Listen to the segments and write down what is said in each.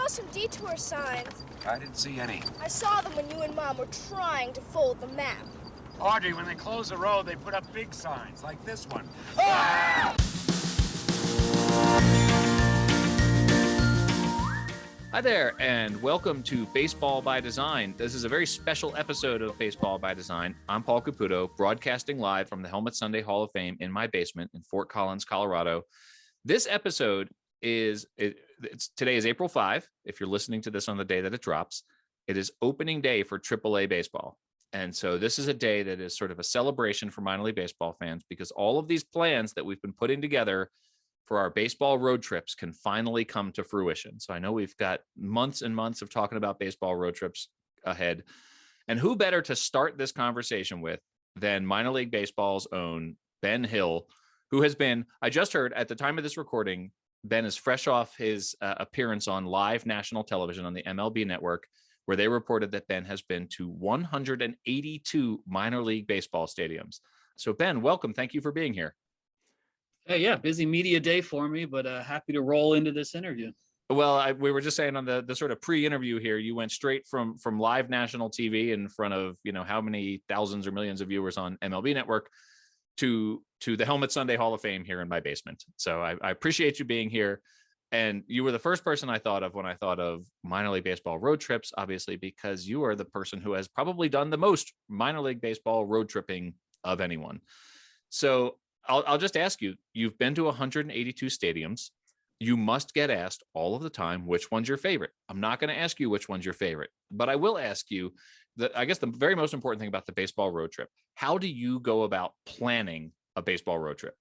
some detour signs. I didn't see any. I saw them when you and Mom were trying to fold the map. Audrey, when they close the road, they put up big signs, like this one. Ah! Hi there, and welcome to Baseball by Design. This is a very special episode of Baseball by Design. I'm Paul Caputo, broadcasting live from the Helmet Sunday Hall of Fame in my basement in Fort Collins, Colorado. This episode today is April 5. If you're listening to this on the day that it drops, it is opening day for AAA baseball. And so this is a day that is sort of a celebration for minor league baseball fans because all of these plans that we've been putting together for our baseball road trips can finally come to fruition. So I know we've got months and months of talking about baseball road trips ahead. And who better to start this conversation with than minor league baseball's own Ben Hill, who has been, I just heard at the time of this recording, Ben is fresh off his appearance on live national television on the MLB network, where they reported that Ben has been to 182 minor league baseball stadiums. So Ben, welcome. Thank you for being here. Hey, yeah, busy media day for me, but happy to roll into this interview. Well, we were just saying on the sort of pre-interview here, you went straight from live national TV in front of, how many thousands or millions of viewers on MLB network to the Helmet Sunday Hall of Fame here in my basement. So I appreciate you being here. And you were the first person I thought of when I thought of minor league baseball road trips, obviously, because you are the person who has probably done the most minor league baseball road tripping of anyone. So I'll just ask you, you've been to 182 stadiums. You must get asked all of the time, which one's your favorite? I'm not going to ask you which one's your favorite, but I will ask you I guess the very most important thing about the baseball road trip. How do you go about planning a baseball road trip?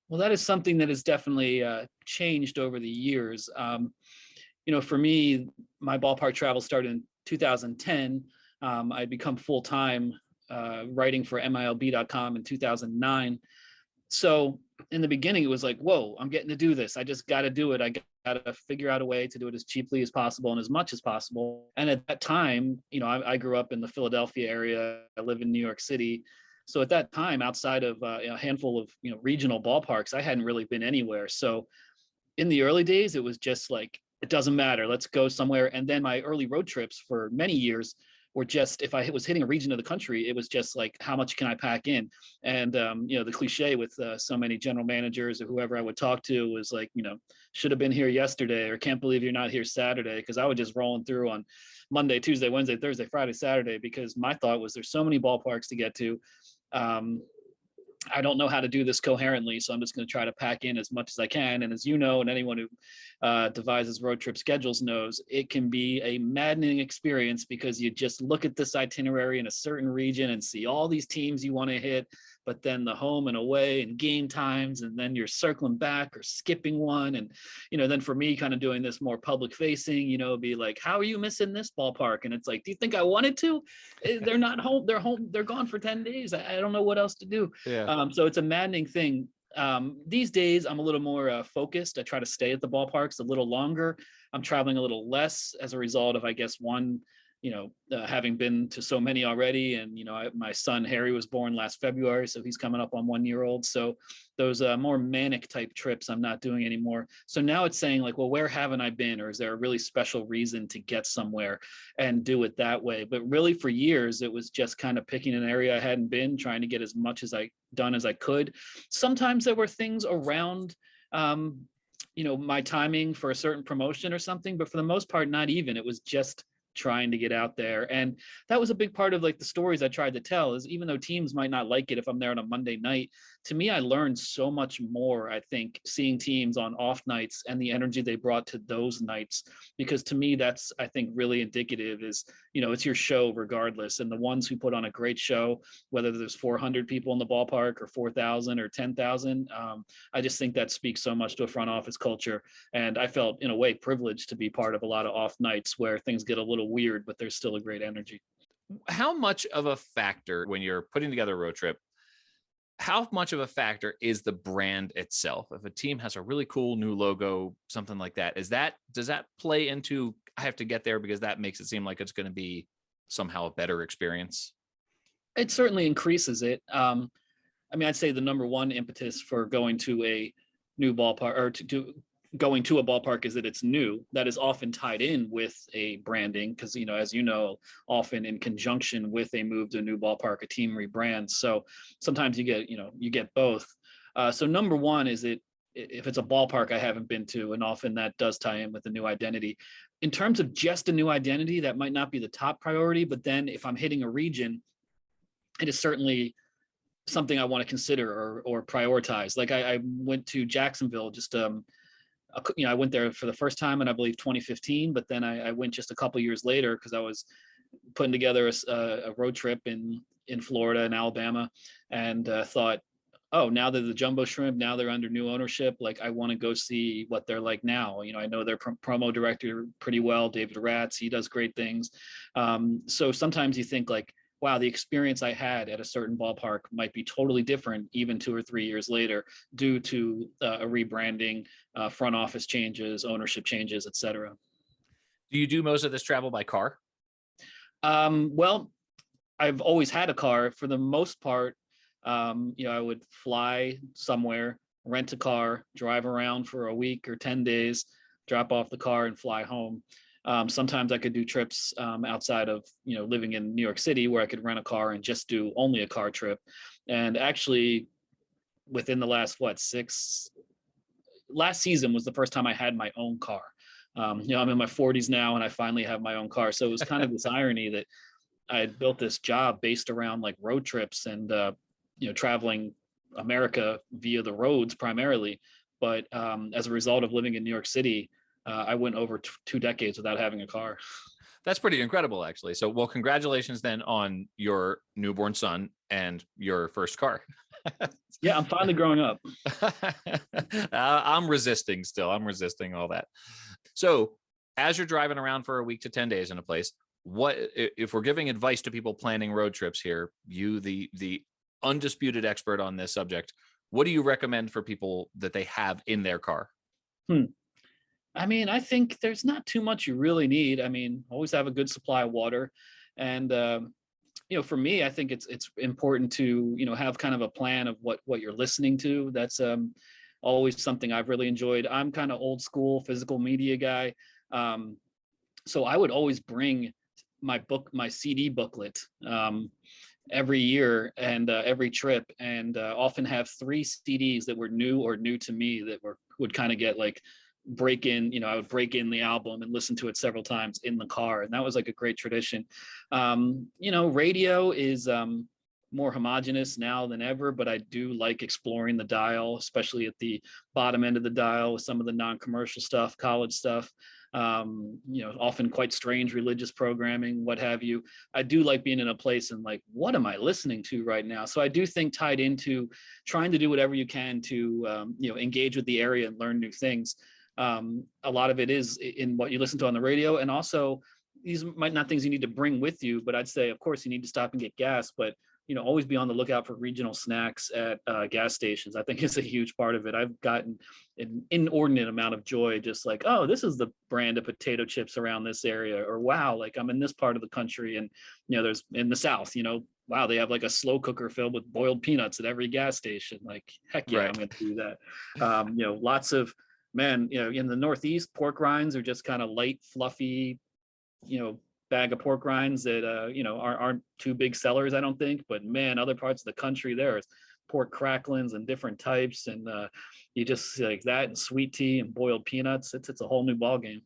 Well, that is something that has definitely changed over the years. For me, my ballpark travel started in 2010. I'd become full-time writing for MILB.com in 2009. So in the beginning, it was like, whoa, I'm getting to do this. I just got to do it. I got to figure out a way to do it as cheaply as possible and as much as possible. And at that time, I grew up in the Philadelphia area. I live in New York City. So at that time, outside of a handful of regional ballparks, I hadn't really been anywhere. So in the early days, it was just like, it doesn't matter. Let's go somewhere. And then my early road trips for many years were just, if I was hitting a region of the country, it was just like, how much can I pack in? And, the cliche with so many general managers or whoever I would talk to was like, should have been here yesterday, or can't believe you're not here Saturday. Because I would just rolling through on Monday, Tuesday, Wednesday, Thursday, Friday, Saturday, because my thought was there's so many ballparks to get to. I don't know how to do this coherently, so I'm just going to try to pack in as much as I can. And as you know, and anyone who devises road trip schedules knows, it can be a maddening experience because you just look at this itinerary in a certain region and see all these teams you want to hit, but then the home and away and game times, and then you're circling back or skipping one. And, then for me, kind of doing this more public facing, be like, how are you missing this ballpark? And it's like, do you think I wanted to? They're not home. They're home. They're gone for 10 days. I don't know what else to do. Yeah. So it's a maddening thing. These days, I'm a little more focused. I try to stay at the ballparks a little longer. I'm traveling a little less as a result of, I guess, one, having been to so many already. And, my son, Harry, was born last February, so he's coming up on 1 year old. So those more manic type trips I'm not doing anymore. So now it's saying like, well, where haven't I been? Or is there a really special reason to get somewhere and do it that way? But really for years, it was just kind of picking an area I hadn't been, trying to get as much as I could. Sometimes there were things around, my timing for a certain promotion or something, but for the most part, not even. It was just trying to get out there. And that was a big part of like the stories I tried to tell, is even though teams might not like it if I'm there on a Monday night, to me, I learned so much more, I think, seeing teams on off nights and the energy they brought to those nights, because to me, that's, I think, really indicative is, it's your show regardless. And the ones who put on a great show, whether there's 400 people in the ballpark or 4,000 or 10,000, I just think that speaks so much to a front office culture. And I felt in a way privileged to be part of a lot of off nights where things get a little weird, but there's still a great energy. How much of a factor when you're putting together a road trip, how much of a factor is the brand itself? If a team has a really cool new logo, something like that, does that play into, I have to get there because that makes it seem like it's going to be somehow a better experience? It certainly increases it. I'd say the number one impetus for going to a new ballpark or to going to a ballpark is that it's new. That is often tied in with a branding because, as you know, often in conjunction with a move to a new ballpark, a team rebrands. So sometimes you get both. So number one is if it's a ballpark I haven't been to, and often that does tie in with a new identity. In terms of just a new identity, that might not be the top priority, but then if I'm hitting a region, it is certainly something I want to consider or prioritize. Like I went to Jacksonville just I went there for the first time in, I believe, 2015, but then I went just a couple years later because I was putting together a road trip in Florida and Alabama, and thought, oh, now they're the Jumbo Shrimp, now they're under new ownership. Like, I want to go see what they're like now. I know their promo director pretty well, David Ratz. He does great things. So sometimes you think like, wow, the experience I had at a certain ballpark might be totally different even 2 or 3 years later due to a rebranding, front office changes, ownership changes, et cetera. Do you do most of this travel by car? Well, I've always had a car. For the most part, I would fly somewhere, rent a car, drive around for a week or 10 days, drop off the car and fly home. Sometimes I could do trips outside of, living in New York City where I could rent a car and just do only a car trip. And actually within the last, last season was the first time I had my own car. I'm in my 40s now and I finally have my own car. So it was kind of this irony that I had built this job based around like road trips and, traveling America via the roads primarily. But as a result of living in New York City, I went over 2 decades without having a car. That's pretty incredible, actually. So, well, congratulations then on your newborn son and your first car. Yeah, I'm finally growing up. I'm resisting still. I'm resisting all that. So as you're driving around for a week to 10 days in a place, what, if we're giving advice to people planning road trips here, you, the undisputed expert on this subject, what do you recommend for people that they have in their car? I mean, I think there's not too much you really need. I mean, always have a good supply of water. And, for me, I think it's important to, have kind of a plan of what you're listening to. That's always something I've really enjoyed. I'm kind of old school physical media guy. So I would always bring my CD booklet every year and every trip, and often have 3 CDs that were new to me that would kind of get like break in, I would break in the album and listen to it several times in the car. And that was like a great tradition. Radio is more homogenous now than ever, but I do like exploring the dial, especially at the bottom end of the dial with some of the non-commercial stuff, college stuff, often quite strange religious programming, what have you. I do like being in a place and like, what am I listening to right now? So I do think tied into trying to do whatever you can to, engage with the area and learn new things. A lot of it is in what you listen to on the radio, and also these might not things you need to bring with you, but I'd say, of course, you need to stop and get gas, but always be on the lookout for regional snacks at gas stations. I think it's a huge part of it. I've gotten an inordinate amount of joy just like, oh, this is the brand of potato chips around this area, or wow, like I'm in this part of the country, and there's in the South, wow, they have like a slow cooker filled with boiled peanuts at every gas station. Like, heck yeah, right. I'm going to do that. Lots of, man, in the Northeast, pork rinds are just kind of light, fluffy, bag of pork rinds that, aren't too big sellers, I don't think. But man, other parts of the country, there's pork cracklings and different types. And you just like that and sweet tea and boiled peanuts. It's a whole new ballgame.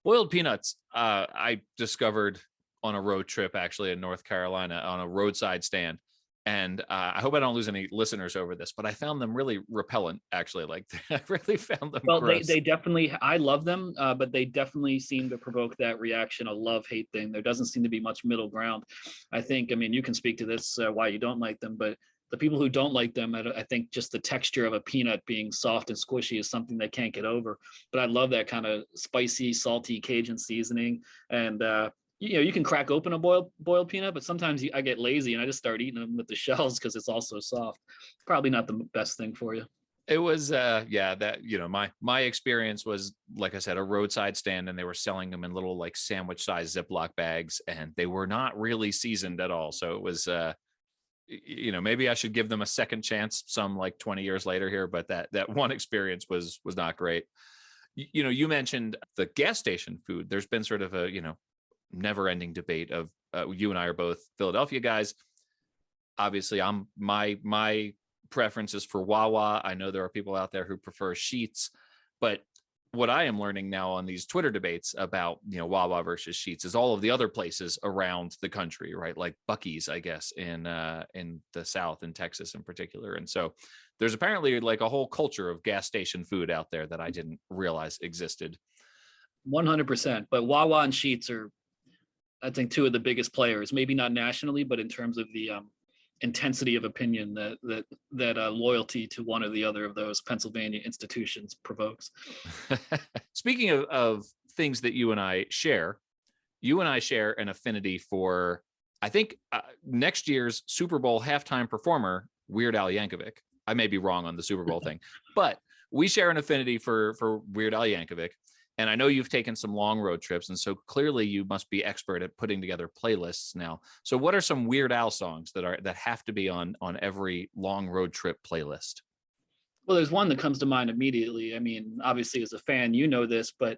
Boiled peanuts, I discovered on a road trip, actually in North Carolina, on a roadside stand. And I hope I don't lose any listeners over this, but I found them really repellent, actually. Like, I really found them gross. They definitely, I love them, but they definitely seem to provoke that reaction, a love-hate thing. There doesn't seem to be much middle ground. I mean, you can speak to this, why you don't like them, but the people who don't like them, I think just the texture of a peanut being soft and squishy is something they can't get over. But I love that kind of spicy, salty Cajun seasoning. And, you can crack open a boiled peanut, but sometimes I get lazy and I just start eating them with the shells because it's also soft. Probably not the best thing for you. It was, that, my experience was, like I said, a roadside stand, and they were selling them in little like sandwich sized Ziploc bags, and they were not really seasoned at all. So it was, maybe I should give them a second chance some like 20 years later here, but that one experience was not great. You mentioned the gas station food. There's been sort of a, never ending debate of you and I are both Philadelphia guys. Obviously my preference is for Wawa. I know there are people out there who prefer Sheetz, but what I am learning now on these Twitter debates about, Wawa versus Sheetz is all of the other places around the country, right? Like Buc-ee's, I guess, in the South, in Texas in particular. And so there's apparently like a whole culture of gas station food out there that I didn't realize existed. 100%. But Wawa and Sheetz are, I think, two of the biggest players, maybe not nationally, but in terms of the intensity of opinion that loyalty to one or the other of those Pennsylvania institutions provokes. Speaking of things that you and I share an affinity for, I think, next year's Super Bowl halftime performer, Weird Al Yankovic. I may be wrong on the Super Bowl thing, but we share an affinity for Weird Al Yankovic. And I know you've taken some long road trips, and so clearly you must be expert at putting together playlists now. So what are some Weird Al songs that have to be on every long road trip playlist? Well, there's one that comes to mind immediately. I mean, obviously as a fan, you know this, but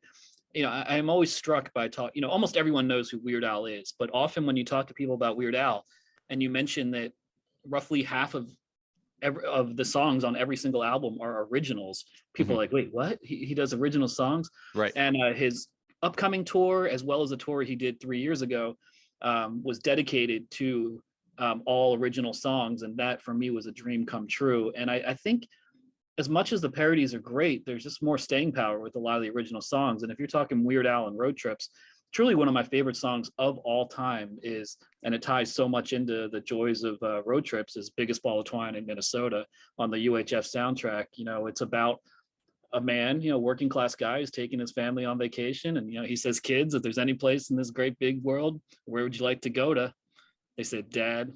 I am always struck by almost everyone knows who Weird Al is, but often when you talk to people about Weird Al and you mention that roughly half of the songs on every single album are originals, people are like, wait, what? He does original songs? Right. And his upcoming tour, as well as the tour he did 3 years ago, was dedicated to all original songs. And that for me was a dream come true. And I think as much as the parodies are great, there's just more staying power with a lot of the original songs. And if you're talking Weird Al and road trips, truly one of my favorite songs of all time is, and it ties so much into the joys of road trips, is Biggest Ball of Twine in Minnesota on the UHF soundtrack. It's about a man, working class guy who's taking his family on vacation. And, he says, kids, if there's any place in this great big world, where would you like to go to? They said, Dad,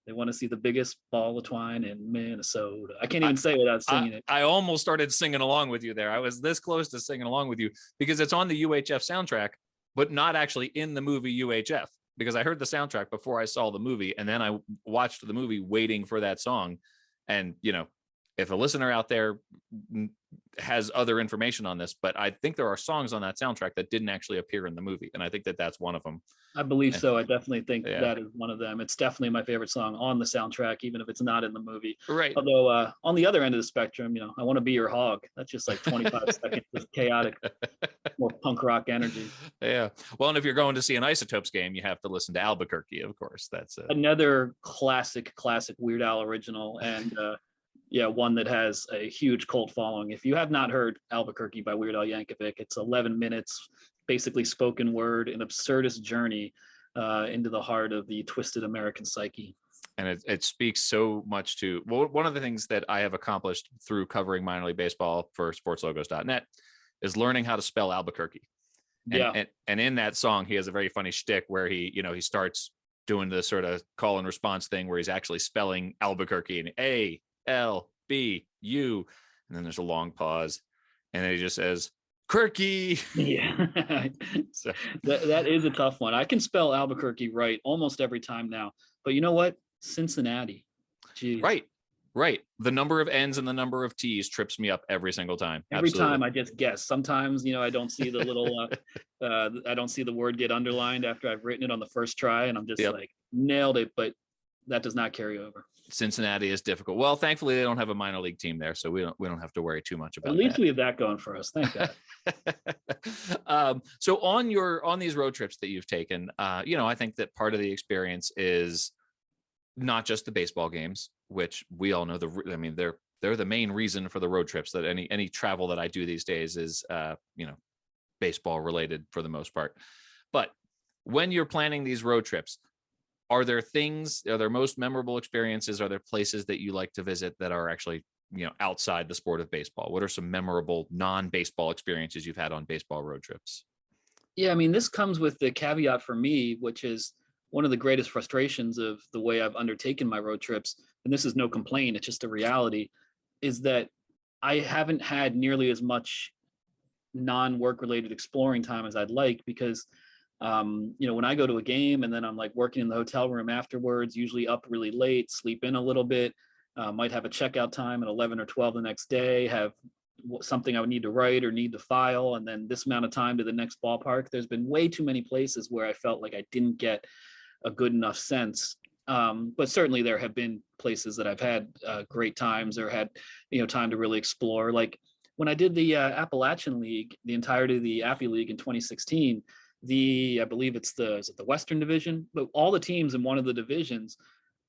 they want to see the biggest ball of twine in Minnesota. I can't even say it without singing it. I almost started singing along with you there. I was this close to singing along with you because it's on the UHF soundtrack, but not actually in the movie UHF, because I heard the soundtrack before I saw the movie. And then I watched the movie waiting for that song. And, if a listener out there has other information on this, but I think there are songs on that soundtrack that didn't actually appear in the movie. And I think that that's one of them. I believe so. I definitely think that is one of them. It's definitely my favorite song on the soundtrack, even if it's not in the movie. Right. Although on the other end of the spectrum, I Want to Be Your Hog. That's just like 25 seconds of chaotic, more punk rock energy. Yeah. Well, and if you're going to see an Isotopes game, you have to listen to Albuquerque, of course. That's another classic Weird Al original. And one that has a huge cult following. If you have not heard Albuquerque by Weird Al Yankovic, it's 11 minutes, basically spoken word, an absurdist journey into the heart of the twisted American psyche. And it speaks so much to, well, one of the things that I have accomplished through covering minor league baseball for sportslogos.net is learning how to spell Albuquerque. And in that song, he has a very funny shtick where he starts doing the sort of call and response thing where he's actually spelling Albuquerque and A-L-B-U, and then there's a long pause, and then he just says Quirky. Yeah. So that is a tough one. I can spell Albuquerque right almost every time now, but you know what? Cincinnati. Jeez. Right. The number of N's and the number of T's trips me up every single time. Every time I just guess. Sometimes, I don't see the little, I don't see the word get underlined after I've written it on the first try, and I'm just like, nailed it. But that does not carry over. Cincinnati is difficult. Well, thankfully they don't have a minor league team there, so we don't have to worry too much about that. At least we have that going for us. Thank God. So on these road trips that you've taken, I think that part of the experience is not just the baseball games, which we all know they're the main reason for the road trips. That any travel that I do these days is baseball related for the most part. But when you're planning these road trips, are there most memorable experiences? Are there places that you like to visit that are actually, outside the sport of baseball? What are some memorable non-baseball experiences you've had on baseball road trips? Yeah, I mean, this comes with the caveat for me, which is one of the greatest frustrations of the way I've undertaken my road trips. And this is no complaint, it's just a reality, is that I haven't had nearly as much non-work related exploring time as I'd like, because when I go to a game and then I'm like working in the hotel room afterwards, usually up really late, sleep in a little bit, might have a checkout time at 11 or 12 the next day, have something I would need to write or need to file, and then this amount of time to the next ballpark. There's been way too many places where I felt like I didn't get a good enough sense. But certainly there have been places that I've had great times or had, time to really explore. Like when I did the Appalachian League, the entirety of the Appy League in 2016, I believe is it the Western Division, but all the teams in one of the divisions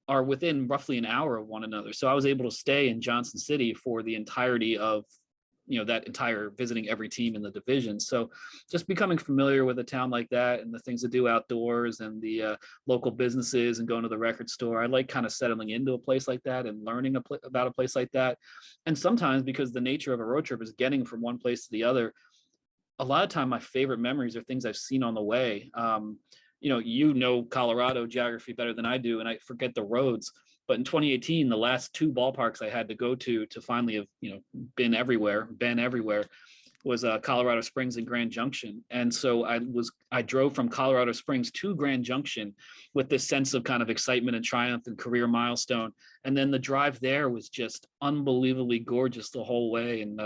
are within roughly an hour of one another. So I was able to stay in Johnson City for the entirety of, that entire visiting every team in the division. So just becoming familiar with a town like that and the things to do outdoors and the local businesses and going to the record store. I like kind of settling into a place like that and learning about a place like that. And sometimes, because the nature of a road trip is getting from one place to the other, a lot of time my favorite memories are things I've seen on the way. Colorado geography better than I do, and I forget the roads. But in 2018, the last two ballparks I had to go to finally have, been everywhere, was Colorado Springs and Grand Junction. And so I drove from Colorado Springs to Grand Junction with this sense of kind of excitement and triumph and career milestone. And then the drive there was just unbelievably gorgeous the whole way. And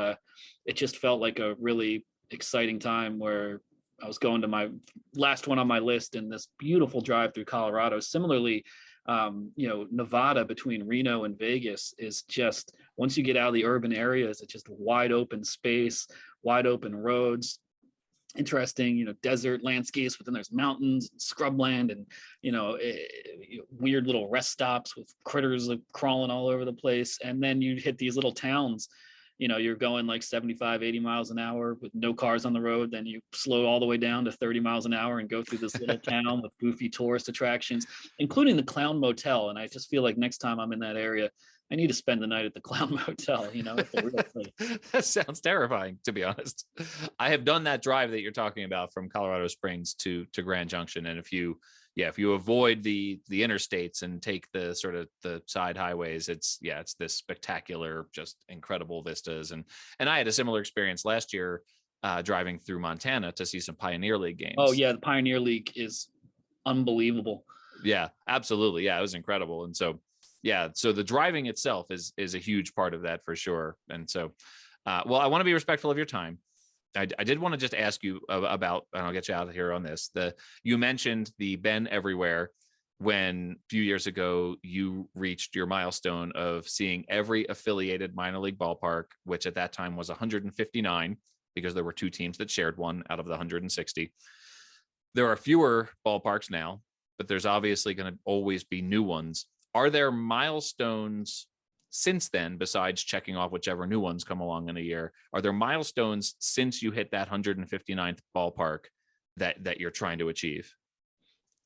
it just felt like a really exciting time where I was going to my last one on my list in this beautiful drive through Colorado. Similarly, Nevada between Reno and Vegas is just, once you get out of the urban areas, it's just wide open space, wide open roads, interesting, desert landscapes, but then there's mountains, and scrubland, and, weird little rest stops with critters like crawling all over the place. And then you hit these little towns, you're going like 75, 80 miles an hour with no cars on the road. Then you slow all the way down to 30 miles an hour and go through this little town with goofy tourist attractions, including the Clown Motel. And I just feel like next time I'm in that area, I need to spend the night at the Clown Motel, at the real place. That sounds terrifying, to be honest. I have done that drive that you're talking about from Colorado Springs to Grand Junction. And if you avoid the interstates and take the sort of the side highways, it's this spectacular, just incredible vistas. And I had a similar experience last year driving through Montana to see some Pioneer League games. Oh yeah, the Pioneer League is unbelievable. Yeah, absolutely. Yeah, it was incredible. And so so the driving itself is a huge part of that for sure. And so, I want to be respectful of your time. I did want to just ask you about, and I'll get you out of here on this. You mentioned the Ben Everywhere when a few years ago you reached your milestone of seeing every affiliated minor league ballpark, which at that time was 159 because there were two teams that shared one out of the 160. There are fewer ballparks now, but there's obviously going to always be new ones. Are there milestones since then, besides checking off whichever new ones come along in a year? Are there milestones since you hit that 159th ballpark that you're trying to achieve?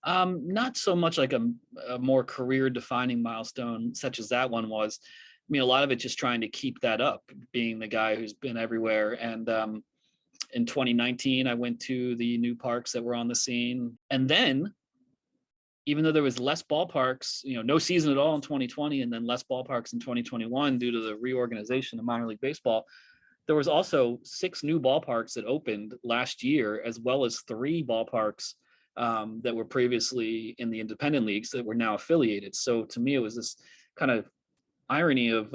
Not so much like a more career defining milestone such as that one was. I mean, a lot of it just trying to keep that up, being the guy who's been everywhere. And in 2019, I went to the new parks that were on the scene. And then, even though there was less ballparks, no season at all in 2020, and then less ballparks in 2021 due to the reorganization of minor league baseball, there was also 6 new ballparks that opened last year, as well as 3 ballparks that were previously in the independent leagues that were now affiliated. So to me, it was this kind of irony of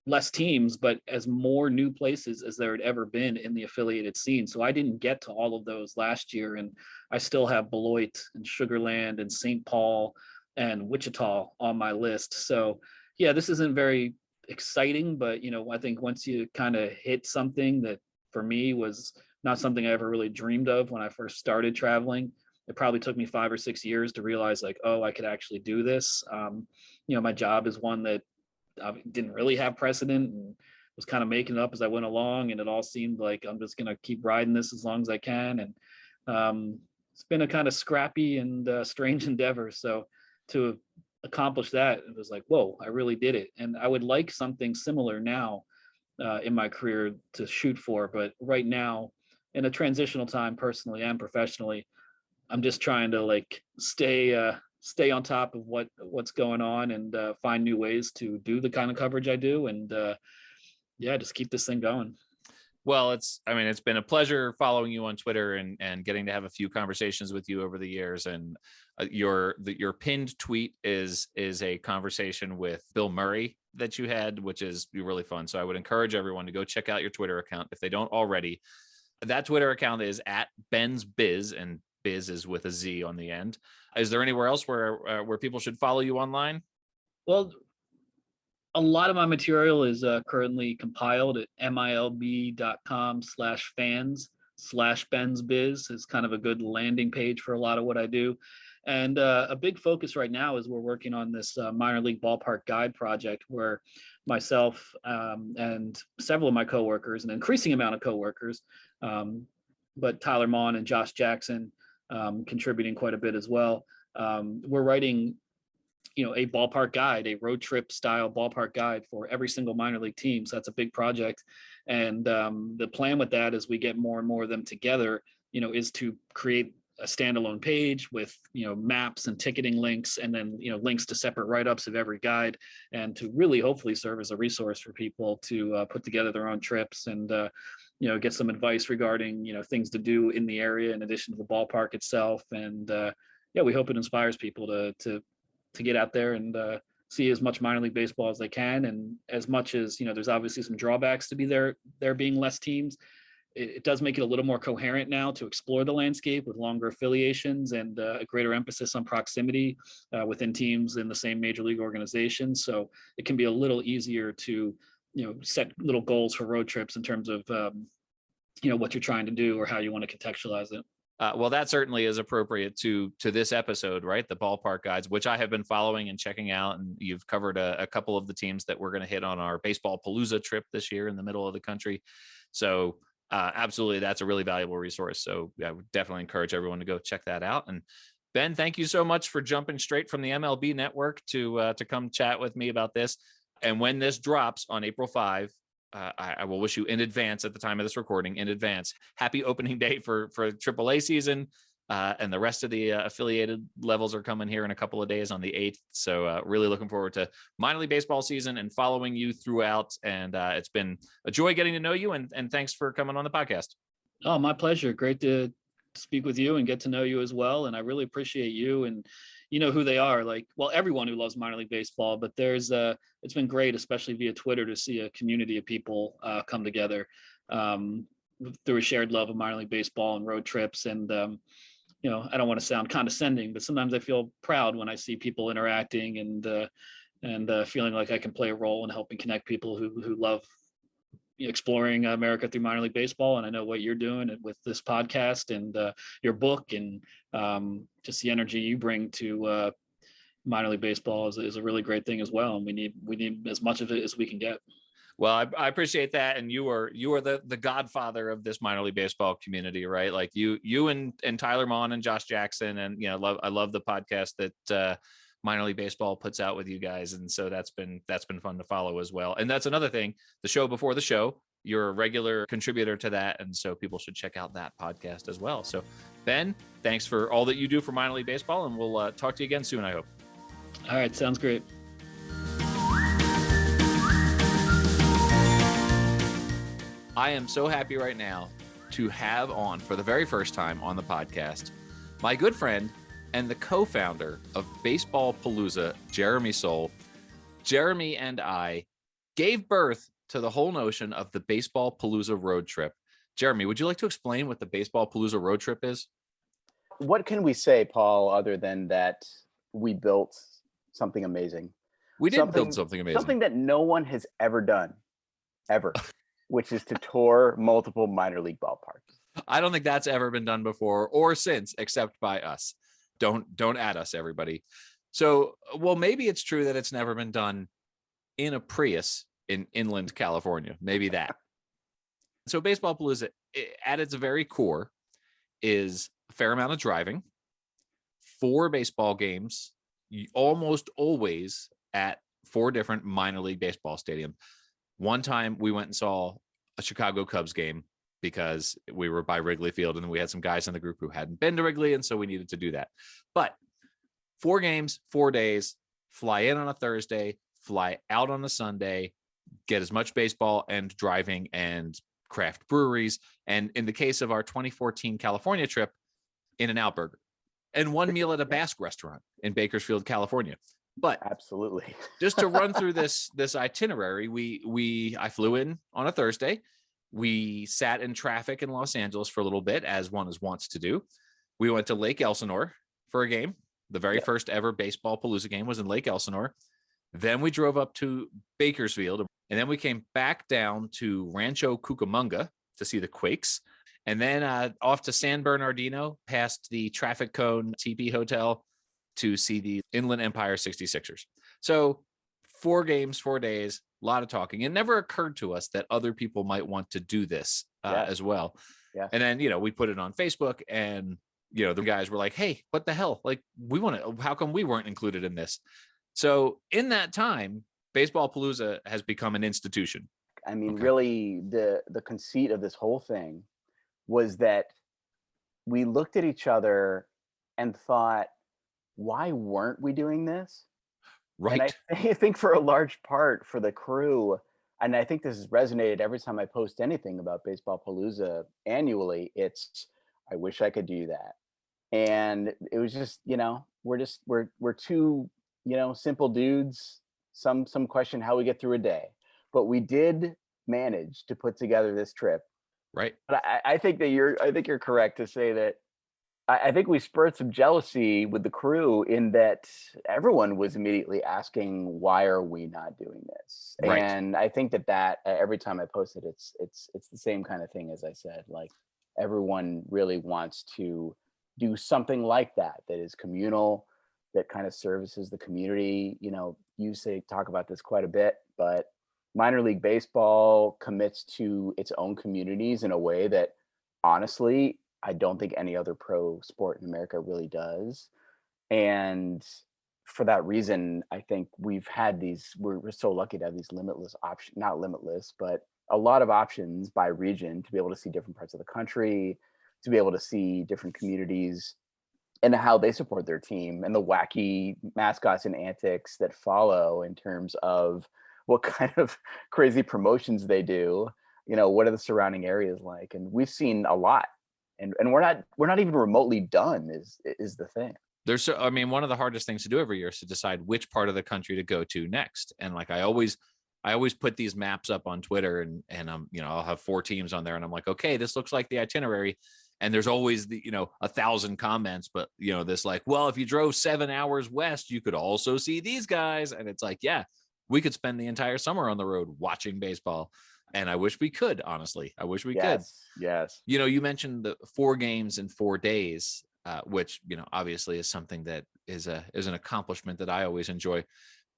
less teams, but as more new places as there had ever been in the affiliated scene. So I didn't get to all of those last year, and I still have Beloit and Sugar Land and St. Paul and Wichita on my list. So yeah, this isn't very exciting, but I think once you kind of hit something that for me was not something I ever really dreamed of when I first started traveling, it probably took me 5 or 6 years to realize like, oh, I could actually do this. My job is one that I didn't really have precedent and was kind of making it up as I went along, and it all seemed like I'm just going to keep riding this as long as I can. And it's been a kind of scrappy and strange endeavor. So to accomplish that, it was like, whoa, I really did it. And I would like something similar now in my career to shoot for. But right now, in a transitional time, personally and professionally, I'm just trying to like stay on top of what's going on and find new ways to do the kind of coverage I do, and just keep this thing going. Well, it's been a pleasure following you on Twitter and getting to have a few conversations with you over the years. And your pinned tweet is a conversation with Bill Murray that you had, which is really fun. So I would encourage everyone to go check out your Twitter account if they don't already. That Twitter account is at Ben's Biz, and Biz is with a Z on the end. Is there anywhere else where people should follow you online? Well, a lot of my material is currently compiled at milb.com/fans/BensBiz. It's kind of a good landing page for a lot of what I do. And a big focus right now is we're working on this minor league ballpark guide project where myself and several of my coworkers, an increasing amount of coworkers, but Tyler Maughan and Josh Jackson contributing quite a bit as well. We're writing a ballpark guide, a road trip style ballpark guide for every single minor league team. So that's a big project. And the plan with that, as we get more and more of them together, is to create a standalone page with, maps and ticketing links, and then, links to separate write-ups of every guide, and to really hopefully serve as a resource for people to put together their own trips and, get some advice regarding, things to do in the area in addition to the ballpark itself. And we hope it inspires people to get out there and see as much minor league baseball as they can. And as much as, there's obviously some drawbacks to be there being less teams, it does make it a little more coherent now to explore the landscape with longer affiliations and a greater emphasis on proximity within teams in the same major league organization. So it can be a little easier to, set little goals for road trips in terms of, what you're trying to do or how you want to contextualize it. Well, that certainly is appropriate to this episode, right? The ballpark guides, which I have been following and checking out. And you've covered a couple of the teams that we're going to hit on our baseball palooza trip this year in the middle of the country. So absolutely, that's a really valuable resource. So I would definitely encourage everyone to go check that out. And Ben, thank you so much for jumping straight from the MLB network to come chat with me about this. And when this drops on April 5, I will wish you in advance, at the time of this recording, in advance, happy opening day for AAA season. And the rest of the affiliated levels are coming here in a couple of days on the 8th. So really looking forward to minor league baseball season and following you throughout. And it's been a joy getting to know you. And thanks for coming on the podcast. Oh, my pleasure. Great to speak with you and get to know you as well. And I really appreciate you, and you know who they are, everyone who loves minor league baseball, but it's been great, especially via Twitter, to see a community of people come together through a shared love of minor league baseball and road trips. And, I don't want to sound condescending, but sometimes I feel proud when I see people interacting and feeling like I can play a role in helping connect people who love exploring America through minor league baseball. And I know what you're doing with this podcast and your book, and just the energy you bring to minor league baseball is a really great thing as well. And we need as much of it as we can get. Well, I appreciate that. And you are the godfather of this minor league baseball community, right? Like you and Tyler Maughan and Josh Jackson, and I love the podcast that minor league baseball puts out with you guys. And so that's been fun to follow as well. And that's another thing, the show before the show, you're a regular contributor to that. And so people should check out that podcast as well. So Ben, thanks for all that you do for minor league baseball, and we'll talk to you again soon, I hope. All right. Sounds great. I am so happy right now to have on, for the very first time on the podcast, my good friend and the co-founder of Baseball Palooza, Jeremy Soule. Jeremy and I gave birth to the whole notion of the Baseball Palooza road trip. Jeremy, would you like to explain what the Baseball Palooza road trip is? What can we say, Paul, other than that we built something amazing? We did build something amazing. Something that no one has ever done, ever, which is to tour multiple minor league ballparks. I don't think that's ever been done before or since, except by us. Don't add us, everybody. So, well, maybe it's true that it's never been done in a Prius in inland California. Maybe that. So Baseball Palooza, at its very core, is a fair amount of driving, 4 baseball games, almost always at 4 different minor league baseball stadiums. One time we went and saw a Chicago Cubs game because we were by Wrigley Field, and then we had some guys in the group who hadn't been to Wrigley, and so we needed to do that. But 4 games, 4 days, fly in on a Thursday, fly out on a Sunday, get as much baseball and driving and craft breweries. And in the case of our 2014 California trip, In-N-Out Burger, and 1 meal at a Basque restaurant in Bakersfield, California. But Absolutely. just to run through this itinerary, I flew in on a Thursday. We sat in traffic in Los Angeles for a little bit, as one is wants to do. We went to Lake Elsinore for a game. The very first ever baseball palooza game was in Lake Elsinore. Then we drove up to Bakersfield, and then we came back down to Rancho Cucamonga to see the Quakes, and then off to San Bernardino, past the traffic cone TP Hotel, to see the Inland Empire 66ers. So 4 games, 4 days, a lot of talking. It never occurred to us that other people might want to do this as well. Yeah. And then, we put it on Facebook, and, the guys were like, hey, what the hell? Like, how come we weren't included in this? So in that time, Baseball Palooza has become an institution. I mean, really, the conceit of this whole thing was that we looked at each other and thought, why weren't we doing this? Right. And I think for a large part for the crew, and I think this has resonated every time I post anything about Baseball Palooza annually, it's, I wish I could do that. And it was just, we're two, simple dudes. Some question how we get through a day, but we did manage to put together this trip. Right. But I think you're correct to say that I think we spurred some jealousy with the crew in that everyone was immediately asking, why are we not doing this? Right. And I think that every time I post it, it's the same kind of thing, as I said, like everyone really wants to do something like that is communal, that kind of services the community. You talk about this quite a bit, but minor league baseball commits to its own communities in a way that honestly, I don't think any other pro sport in America really does. And for that reason, I think we've had we're so lucky to have these limitless options, not limitless, but a lot of options by region to be able to see different parts of the country, to be able to see different communities and how they support their team and the wacky mascots and antics that follow in terms of what kind of crazy promotions they do. What are the surrounding areas like? And we've seen a lot. And we're not even remotely done is the thing. One of the hardest things to do every year is to decide which part of the country to go to next. And like I always put these maps up on Twitter, and I'll have 4 teams on there, and I'm like, okay, this looks like the itinerary. And there's always 1,000 comments, but this like, well, if you drove 7 hours west, you could also see these guys. And it's like, yeah, we could spend the entire summer on the road watching baseball. And I wish we could, honestly. I wish we could. Yes. You mentioned the 4 games in 4 days, which, obviously is something that is an accomplishment that I always enjoy.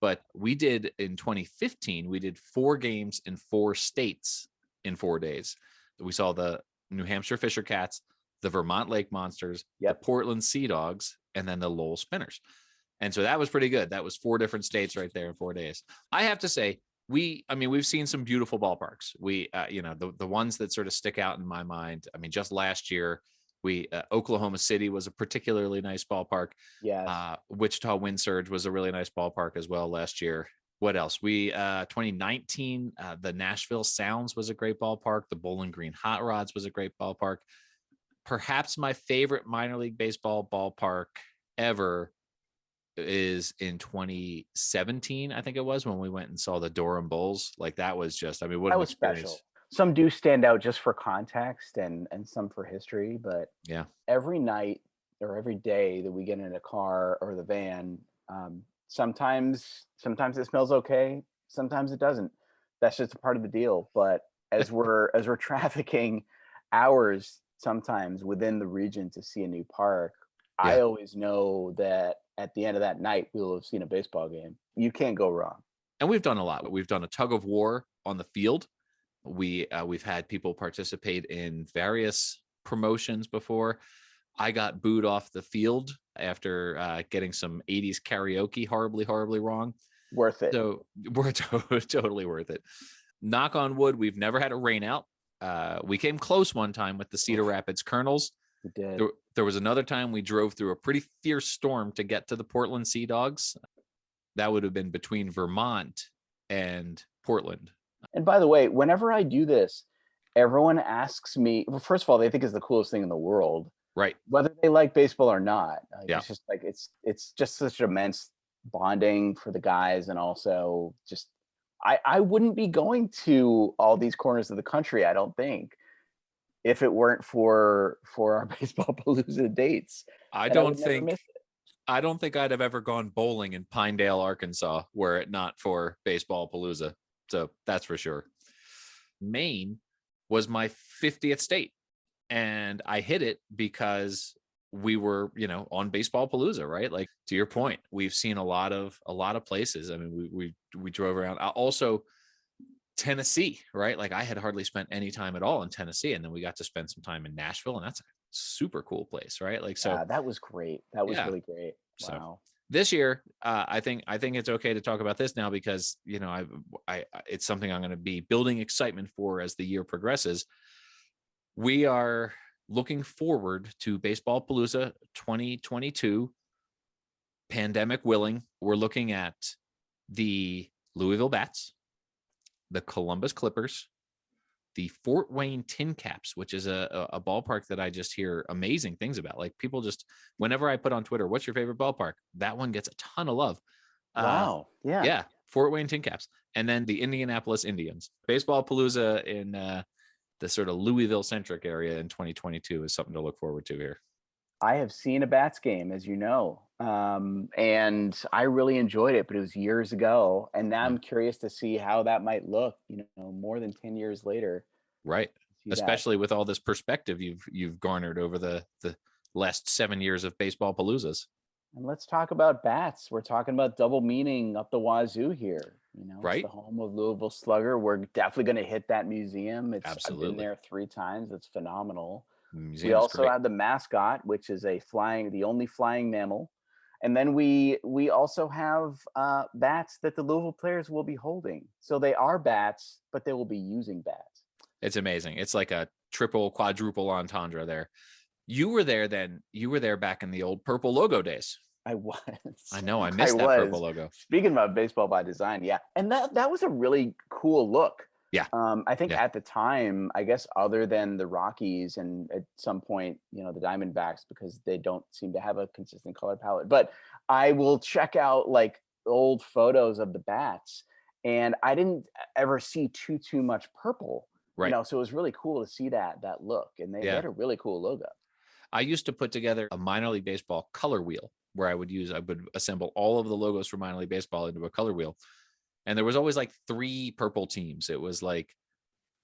But we did in 2015, we did 4 games in 4 states in 4 days. We saw the New Hampshire Fisher Cats, the Vermont Lake Monsters, the Portland Sea Dogs, and then the Lowell Spinners. And so that was pretty good. That was 4 different states right there in 4 days. I have to say, we've seen some beautiful ballparks. The ones that sort of stick out in my mind. Just last year, Oklahoma City was a particularly nice ballpark. Yeah. Wichita Wind Surge was a really nice ballpark as well last year. What else? 2019, the Nashville Sounds was a great ballpark. The Bowling Green Hot Rods was a great ballpark. Perhaps my favorite minor league baseball ballpark ever is in 2017, I think it was, when we went and saw the Durham Bulls. Like that was just, what that an was experience. Special. Some do stand out just for context and some for history, but yeah, every night or every day that we get in a car or the van, sometimes it smells okay, sometimes it doesn't. That's just a part of the deal. But as we're trafficking hours sometimes within the region to see a new park, I always know that at the end of that night, we'll have seen a baseball game. You can't go wrong. And we've done a lot. We've done a tug of war on the field. We've had people participate in various promotions before. I got booed off the field after getting some 80s karaoke horribly wrong. Worth it. So we're totally worth it. Knock on wood, we've never had a rain out. We came close one time with the Cedar Rapids Colonels. We did. There was another time we drove through a pretty fierce storm to get to the Portland Sea Dogs. That would have been between Vermont and Portland. And by the way, whenever I do this, everyone asks me, well, first of all, they think it's the coolest thing in the world. Right. Whether they like baseball or not. Yeah. It's just like, it's just such an immense bonding for the guys, and also just I wouldn't be going to all these corners of the country, I don't think, if it weren't for our baseball palooza dates. I And I don't would never think miss it. I don't think I'd have ever gone bowling in Pinedale, Arkansas, were it not for Baseball Palooza. So that's for sure. Maine was my 50th state, and I hit it because we were, on Baseball Palooza, right? Like, to your point, we've seen a lot of places. I mean, we drove around. Also, Tennessee, right? Like, I had hardly spent any time at all in Tennessee, and then we got to spend some time in Nashville, and that's a super cool place, right? Like, so Yeah, that was great. That was yeah. really great. So Wow. this year, I think it's okay to talk about this now, because it's something I'm going to be building excitement for as the year progresses. We are looking forward to Baseball Palooza 2022, pandemic willing. We're looking at the Louisville Bats, the Columbus Clippers, the Fort Wayne Tin Caps, which is a ballpark that I just hear amazing things about. Like, people just, whenever I put on Twitter, what's your favorite ballpark? That one gets a ton of love. Wow. Yeah. Yeah. Fort Wayne Tin Caps. And then the Indianapolis Indians. Baseball Palooza in the sort of Louisville centric area in 2022 is something to look forward to here. I have seen a Bats game, as you know, and I really enjoyed it, but it was years ago. And now I'm curious to see how that might look, more than 10 years later. Right. Especially with all this perspective you've garnered over the last 7 years of Baseball Paloozas. And let's talk about bats. We're talking about double meaning up the wazoo here. Right. It's the home of Louisville Slugger. We're definitely going to hit that museum. Absolutely. I've been there 3 times. It's phenomenal. We also have the mascot, which is the only flying mammal. And then we also have bats that the Louisville players will be holding. So they are bats, but they will be using bats. It's amazing. It's like a triple, quadruple entendre there. You were there then. You were there back in the old purple logo days. I was. I know. I missed that purple logo. Speaking about Baseball by Design, yeah. And that was a really cool look. Yeah. I think at the time, I guess other than the Rockies and at some point, the Diamondbacks, because they don't seem to have a consistent color palette. But I will check out like old photos of the bats, and I didn't ever see too much purple. Right. So it was really cool to see that look, and they had a really cool logo. I used to put together a minor league baseball color wheel where I would assemble all of the logos for minor league baseball into a color wheel. And there was always like 3 purple teams. It was like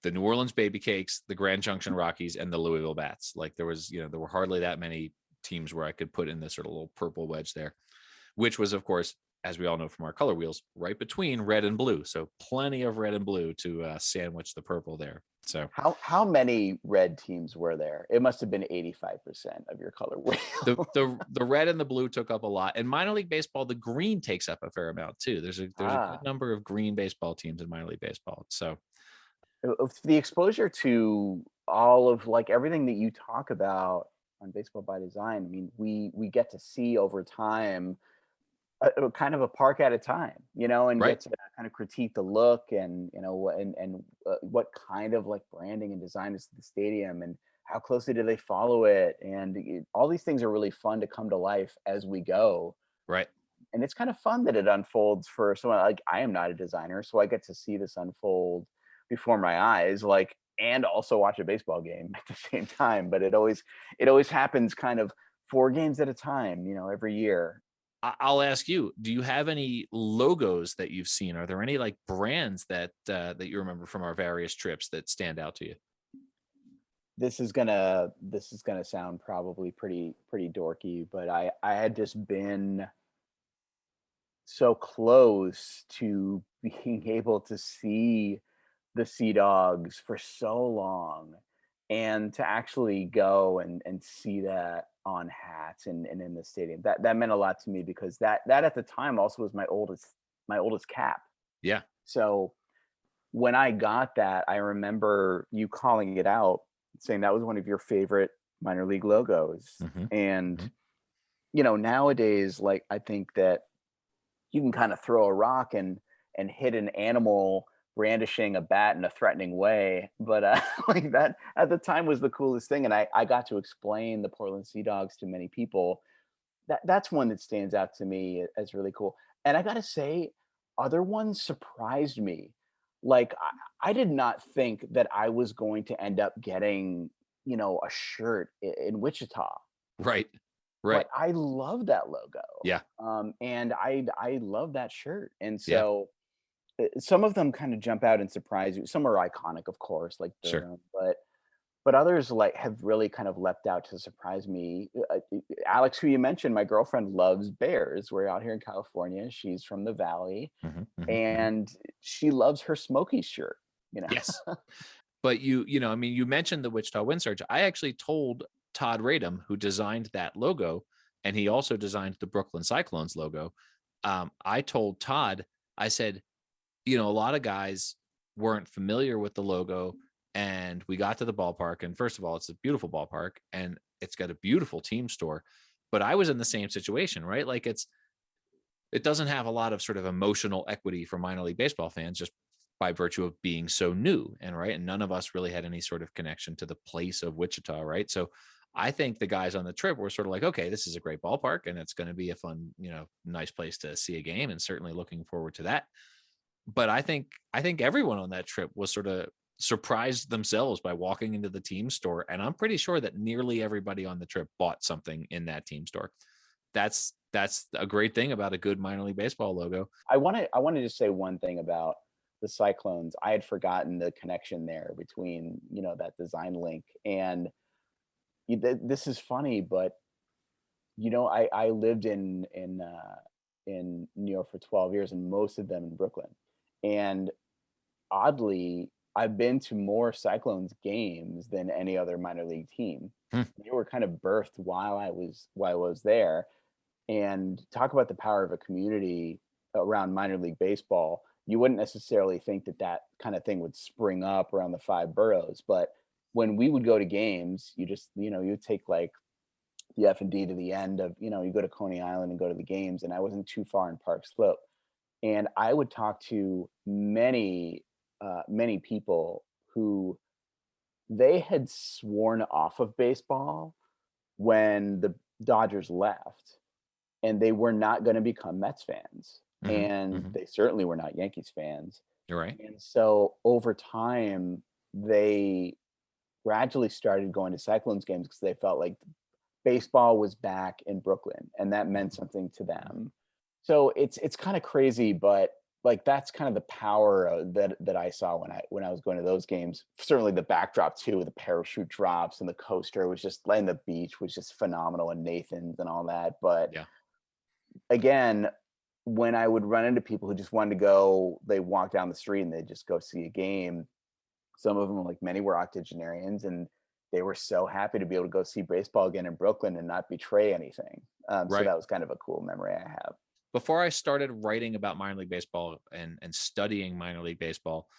the New Orleans Baby Cakes, the Grand Junction Rockies, and the Louisville Bats. Like, there was, there were hardly that many teams where I could put in this sort of little purple wedge there, which was, of course, as we all know from our color wheels, right between red and blue. So plenty of red and blue to sandwich the purple there. So how many red teams were there? It must have been 85% of your color wheel. The red and the blue took up a lot. In minor league baseball, the green takes up a fair amount too. There's a good number of green baseball teams in minor league baseball. So the exposure to all of like everything that you talk about on Baseball by Design, I mean, we get to see over time a kind of a park at a time, and get to kind of critique the look and what kind of like branding and design is to the stadium, and how closely do they follow it, and all these things are really fun to come to life as we go. Right. And it's kind of fun that it unfolds for someone like, I am not a designer, so I get to see this unfold before my eyes, like, and also watch a baseball game at the same time. But it always happens kind of 4 games at a time, every year. I'll ask you, do you have any logos that you've seen? Are there any like brands that you remember from our various trips that stand out to you? This is gonna sound probably pretty dorky, but I had just been so close to being able to see the Sea Dogs for so long, and to actually go and see that on hats and in the stadium, that meant a lot to me, because that at the time also was my oldest cap. Yeah. So when I got that, I remember you calling it out, saying that was one of your favorite minor league logos. Mm-hmm. And nowadays, like, I think that you can kind of throw a rock and hit an animal brandishing a bat in a threatening way, but like that at the time was the coolest thing. And I got to explain the Portland Sea Dogs to many people. That's one that stands out to me as really cool. And I gotta say, other ones surprised me. Like I did not think that I was going to end up getting, a shirt in Wichita, Right. Right. but I love that logo. Yeah. And I love that shirt. And Yeah. so some of them kind of jump out and surprise you. Some are iconic, of course, like Sure. Durham, but others like have really kind of leapt out to surprise me. Alex, who you mentioned, my girlfriend loves bears. We're out here in California. She's from the Valley, Mhm. and she loves her Smokies shirt. You know, Yes. But I mean, you mentioned the Wichita Wind Surge. I actually told Todd Radom, who designed that logo, and he also designed the Brooklyn Cyclones logo. I told Todd, I said, a lot of guys weren't familiar with the logo, and we got to the ballpark, and first of all, it's a beautiful ballpark, and it's got a beautiful team store. But I was in the same situation, right? Like it doesn't have a lot of sort of emotional equity for minor league baseball fans just by virtue of being so new, and none of us really had any sort of connection to the place of Wichita, right? So I think the guys on the trip were sort of like, okay, this is a great ballpark and it's going to be a fun, nice place to see a game, and certainly looking forward to that. But I think everyone on that trip was sort of surprised themselves by walking into the team store, and I'm pretty sure that nearly everybody on the trip bought something in that team store. That's a great thing about a good minor league baseball logo. I want to just say one thing about the Cyclones. I had forgotten the connection there between that design link and this is funny, but I lived in New York for 12 years, and most of them in Brooklyn. And oddly, I've been to more Cyclones games than any other minor league team. Hmm. They were kind of birthed while I was there. And talk about the power of a community around minor league baseball. You wouldn't necessarily think that kind of thing would spring up around the five boroughs, but when we would go to games, you just you take like the F&D to the end of you go to Coney Island and go to the games, and I wasn't too far in Park Slope, and I would talk to many people who they had sworn off of baseball when the Dodgers left, and they were not going to become Mets fans, and they certainly were not Yankees fans. You're right. And so over time, they gradually started going to Cyclones games because they felt like baseball was back in Brooklyn, and that meant something to them. So it's kind of crazy, but like that's kind of the power that I saw when I was going to those games. Certainly the backdrop too, with the parachute drops and the coaster was just laying the beach was just phenomenal, and Nathan's and all that. But Yeah. again, when I would run into people who just wanted to go, they walk down the street and they just go see a game. Some of them, like many, were octogenarians, and they were so happy to be able to go see baseball again in Brooklyn and not betray anything. So Right. that was kind of a cool memory I have. Before I started writing about minor league baseball and studying minor league baseball,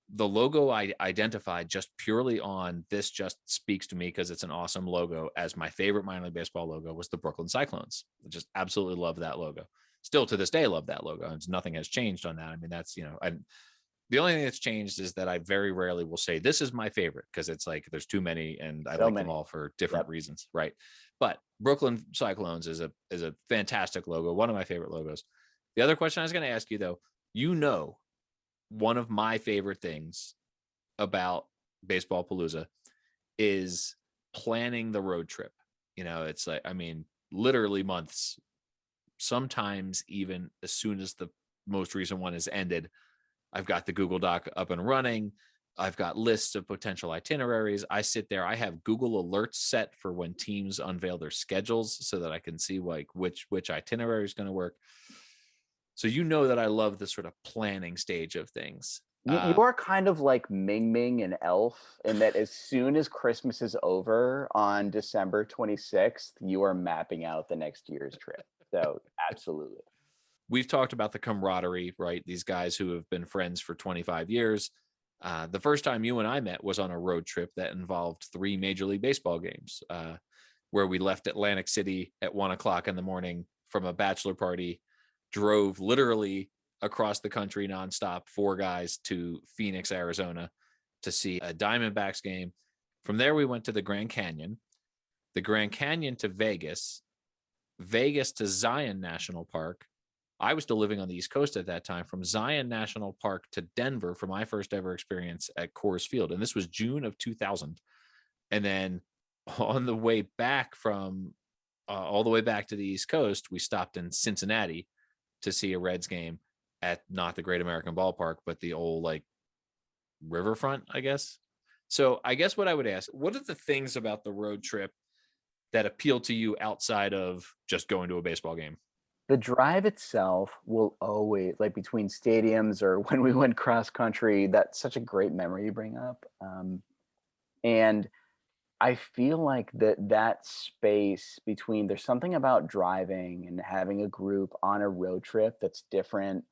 the logo I identified just purely on this just speaks to me because it's an awesome logo as my favorite minor league baseball logo was the Brooklyn Cyclones. I just absolutely love that logo. Still to this day, love that logo. And nothing has changed on that. I mean, that's, the only thing that's changed is that I very rarely will say this is my favorite because it's like there's too many and I like them all for different reasons. Right. But Brooklyn Cyclones is a fantastic logo. One of my favorite logos. The other question I was going to ask you though, one of my favorite things about Baseball Palooza is planning the road trip. It's like, I mean, literally months, sometimes even as soon as the most recent one has ended, I've got the Google Doc up and running. I've got lists of potential itineraries. I sit there. I have Google alerts set for when teams unveil their schedules so that I can see like which itinerary is going to work. So that I love the sort of planning stage of things. You are kind of like Ming Ming and Elf in that as soon as Christmas is over on December 26th, you are mapping out the next year's trip. So absolutely. We've talked about the camaraderie, right? These guys who have been friends for 25 years. The first time you and I met was on a road trip that involved 3 Major League Baseball games, where we left Atlantic City at 1:00 in the morning from a bachelor party, drove literally across the country nonstop, 4 guys to Phoenix, Arizona to see a Diamondbacks game. From there, we went to the Grand Canyon to Vegas, Vegas to Zion National Park, I was still living on the East Coast at that time, from Zion National Park to Denver for my first ever experience at Coors Field. And this was June of 2000. And then on the way back from all the way back to the East Coast, we stopped in Cincinnati to see a Reds game at not the Great American Ballpark, but the old like riverfront, I guess. So I guess what I would ask, what are the things about the road trip that appeal to you outside of just going to a baseball game? The drive itself will always, like between stadiums or when we went cross country, that's such a great memory you bring up. And I feel like that space between, there's something about driving and having a group on a road trip that's different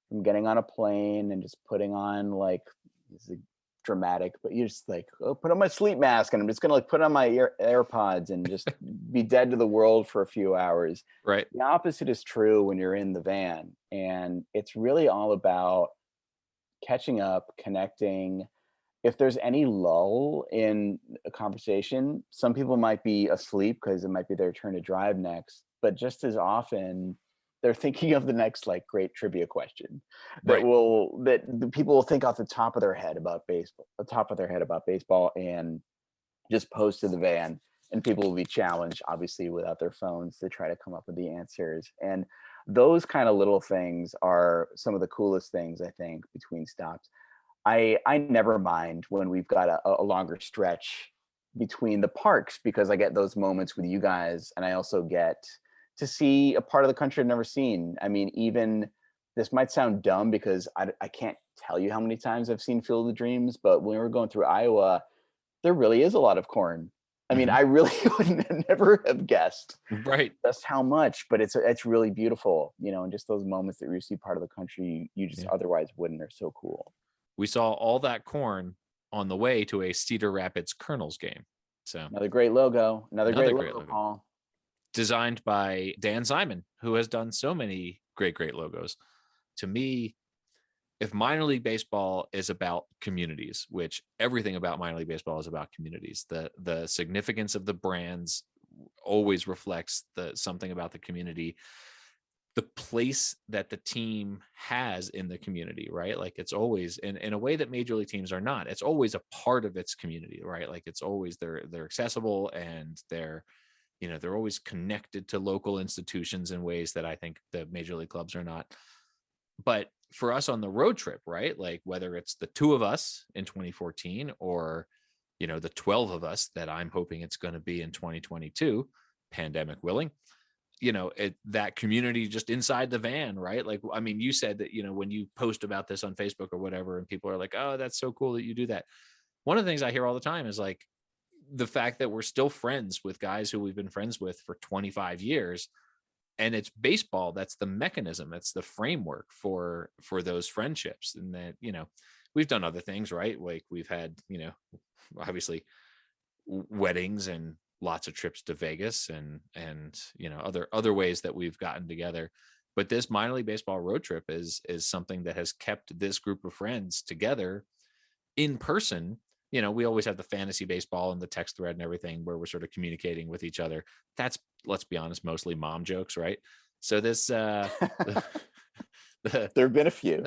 from getting on a plane and just putting on like, this is dramatic, but you're just like, oh, put on my sleep mask and I'm just gonna like put on my AirPods and just be dead to the world for a few hours. Right. The opposite is true when you're in the van, and it's really all about catching up, connecting. If there's any lull in a conversation, some people might be asleep because it might be their turn to drive next, but just as often they're thinking of the next like great trivia question that Right. that the people will think off the top of their head about baseball and just post to the van, and people will be challenged obviously without their phones to try to come up with the answers. And those kind of little things are some of the coolest things I think between stops. I never mind when we've got a longer stretch between the parks, because I get those moments with you guys, and I also get to see a part of the country I've never seen. I mean, even this might sound dumb because I can't tell you how many times I've seen Field of Dreams, but when we were going through Iowa, there really is a lot of corn. I mean, Mhm. I really would never have guessed Right. just how much, but it's really beautiful, you know, and just those moments that you see part of the country you just Yeah. otherwise wouldn't are so cool. We saw all that corn on the way to a Cedar Rapids Colonels game. So Another great logo. Another great another great logo, logo, Paul. designed by Dan Simon, who has done so many great logos. To me, if minor league baseball is about communities, which everything about minor league baseball is about communities, the significance of the brands always reflects the something about the community, the place that the team has in the community, right? Like it's always in a way that major league teams are not. It's always a part of its community, right? Like it's always they're accessible, and they're always connected to local institutions in ways that I think the major league clubs are not. But for us on the road trip, right? Like whether it's the two of us in 2014 or the 12 of us that I'm hoping it's going to be in 2022, pandemic willing, that community just inside the van, right? Like, I mean, you said that, when you post about this on Facebook or whatever, and people are like, oh, that's so cool that you do that. One of the things I hear all the time is like the fact that we're still friends with guys who we've been friends with for 25 years. And it's baseball. That's the mechanism. That's the framework for those friendships. And that, we've done other things, right? Like we've had, obviously weddings and lots of trips to Vegas and other ways that we've gotten together. But this minor league baseball road trip is something that has kept this group of friends together in person. We always have the fantasy baseball and the text thread and everything where we're sort of communicating with each other. That's, let's be honest, mostly mom jokes, right? So this There have been a few.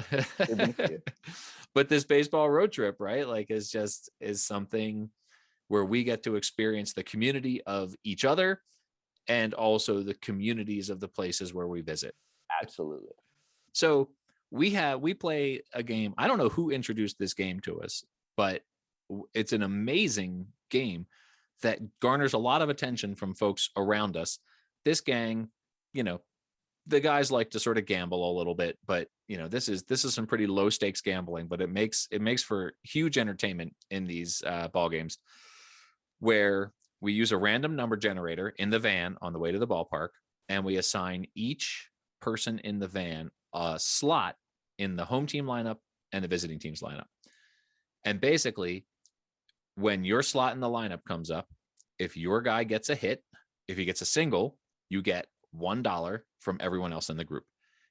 But this baseball road trip, right? Like is something where we get to experience the community of each other and also the communities of the places where we visit. Absolutely. So we play a game. I don't know who introduced this game to us, but it's an amazing game that garners a lot of attention from folks around us. This gang, the guys like to sort of gamble a little bit, but this is some pretty low stakes gambling, but it makes for huge entertainment in these ball games, where we use a random number generator in the van on the way to the ballpark, and we assign each person in the van a slot in the home team lineup and the visiting team's lineup. And basically, when your slot in the lineup comes up, if your guy gets a hit, if he gets a single, you get $1 from everyone else in the group.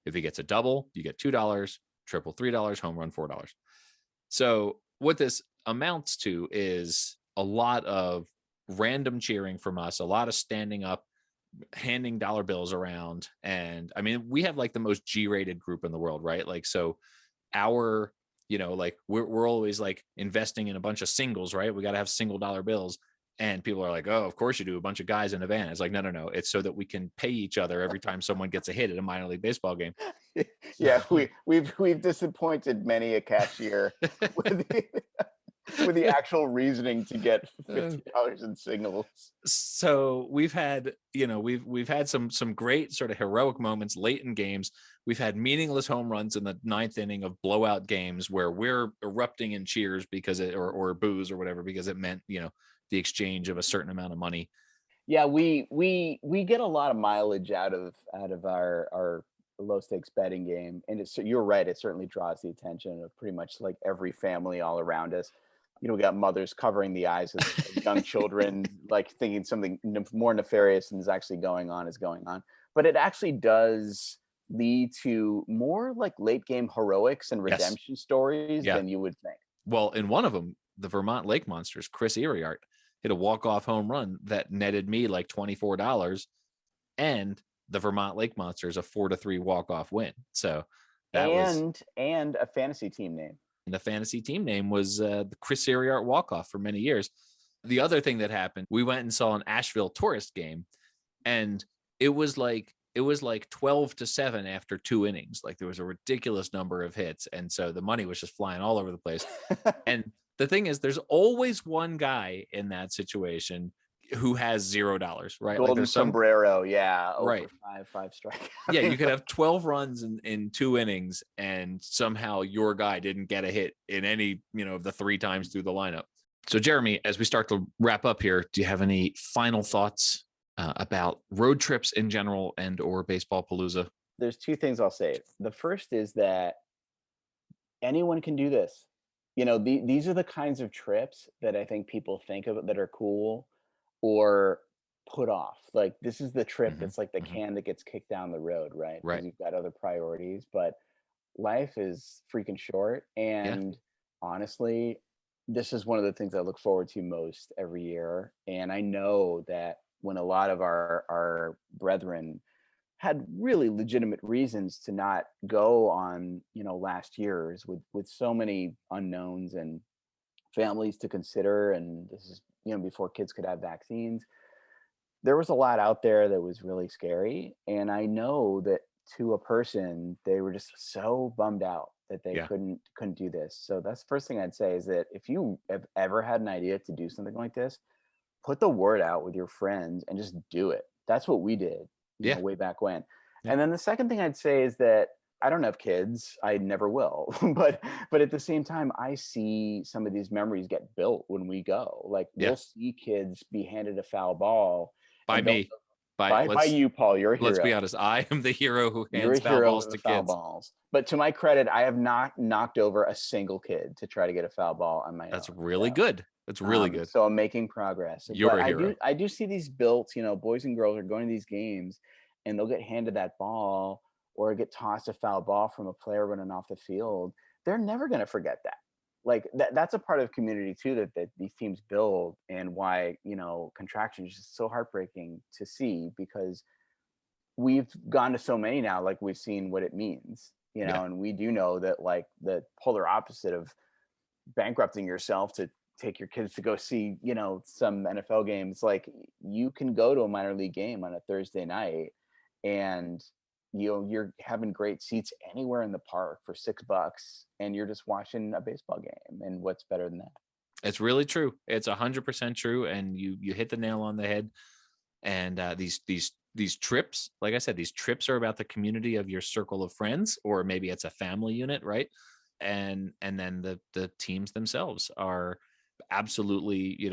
If he gets a double, you get $2, triple $3, home run $4. So what this amounts to is a lot of random cheering from us, a lot of standing up, handing dollar bills around. And I mean, we have like the most G-rated group in the world, right? Like, so our, like we're always like investing in a bunch of singles, right? We got to have single dollar bills. And people are like, oh, of course you do, a bunch of guys in a van. It's like, no. It's so that we can pay each other every time someone gets a hit at a minor league baseball game. Yeah, we've disappointed many a cashier with the actual reasoning to get $50 in signals. So we've had, we've had some great sort of heroic moments late in games. We've had meaningless home runs in the ninth inning of blowout games where we're erupting in cheers because or boos or whatever, because it meant, the exchange of a certain amount of money. Yeah, we get a lot of mileage out of our low stakes betting game, and you're right, it certainly draws the attention of pretty much like every family all around us. We got mothers covering the eyes of young children, like thinking something more nefarious than is actually going on is going on. But it actually does lead to more like late game heroics and redemption stories than you would think. Well, in one of them, the Vermont Lake Monsters, Chris Iriart hit a walk-off home run that netted me like $24, and the Vermont Lake Monsters a 4-3 walk-off win. So that was a fantasy team name. And the fantasy team name was the Chris Iriart walk-off for many years. The other thing that happened, we went and saw an Asheville Tourist game, and it was like 12-7 after 2 innings. Like there was a ridiculous number of hits, and so the money was just flying all over the place. And the thing is, there's always one guy in that situation who has $0, right? Golden like sombrero, right. 5 strike. Yeah, you could have 12 runs in 2 innings, and somehow your guy didn't get a hit in any, of the 3 times through the lineup. So Jeremy, as we start to wrap up here, do you have any final thoughts about road trips in general and or Baseball Palooza? There's 2 things I'll say. The first is that anyone can do this. These are the kinds of trips that I think people think of that are cool or put off. Like this is the trip that's like the can that gets kicked down the road, right? Right. Because you've got other priorities, but life is freaking short. And honestly, this is one of the things I look forward to most every year. And I know that when a lot of our brethren had really legitimate reasons to not go on, last year's with so many unknowns and families to consider. And this is, before kids could have vaccines. There was a lot out there that was really scary. And I know that to a person, they were just so bummed out that they couldn't do this. So that's the first thing I'd say, is that if you have ever had an idea to do something like this, put the word out with your friends and just do it. That's what we did, way back when. And then the second thing I'd say is that I don't have kids. I never will. But at the same time, I see some of these memories get built when we go. Like we'll see kids be handed a foul ball. By me. By you, Paul. You're a hero. Let's be honest. I am the hero who hands foul balls to kids. But to my credit, I have not knocked over a single kid to try to get a foul ball on my own. That's really good. That's really good. So I'm making progress. You're a hero. I do see these built, boys and girls are going to these games and they'll get handed that ball or get tossed a foul ball from a player running off the field. They're never going to forget that. Like that's a part of community too, that these teams build, and why, contraction is just so heartbreaking to see, because we've gone to so many now, like we've seen what it means, and we do know that like the polar opposite of bankrupting yourself to take your kids to go see, some NFL games, like you can go to a minor league game on a Thursday night and you're having great seats anywhere in the park for $6 and you're just watching a baseball game. And what's better than that? It's really true. It's 100% true. And you hit the nail on the head. And these trips, like I said, these trips are about the community of your circle of friends, or maybe it's a family unit, right? And then the teams themselves are absolutely,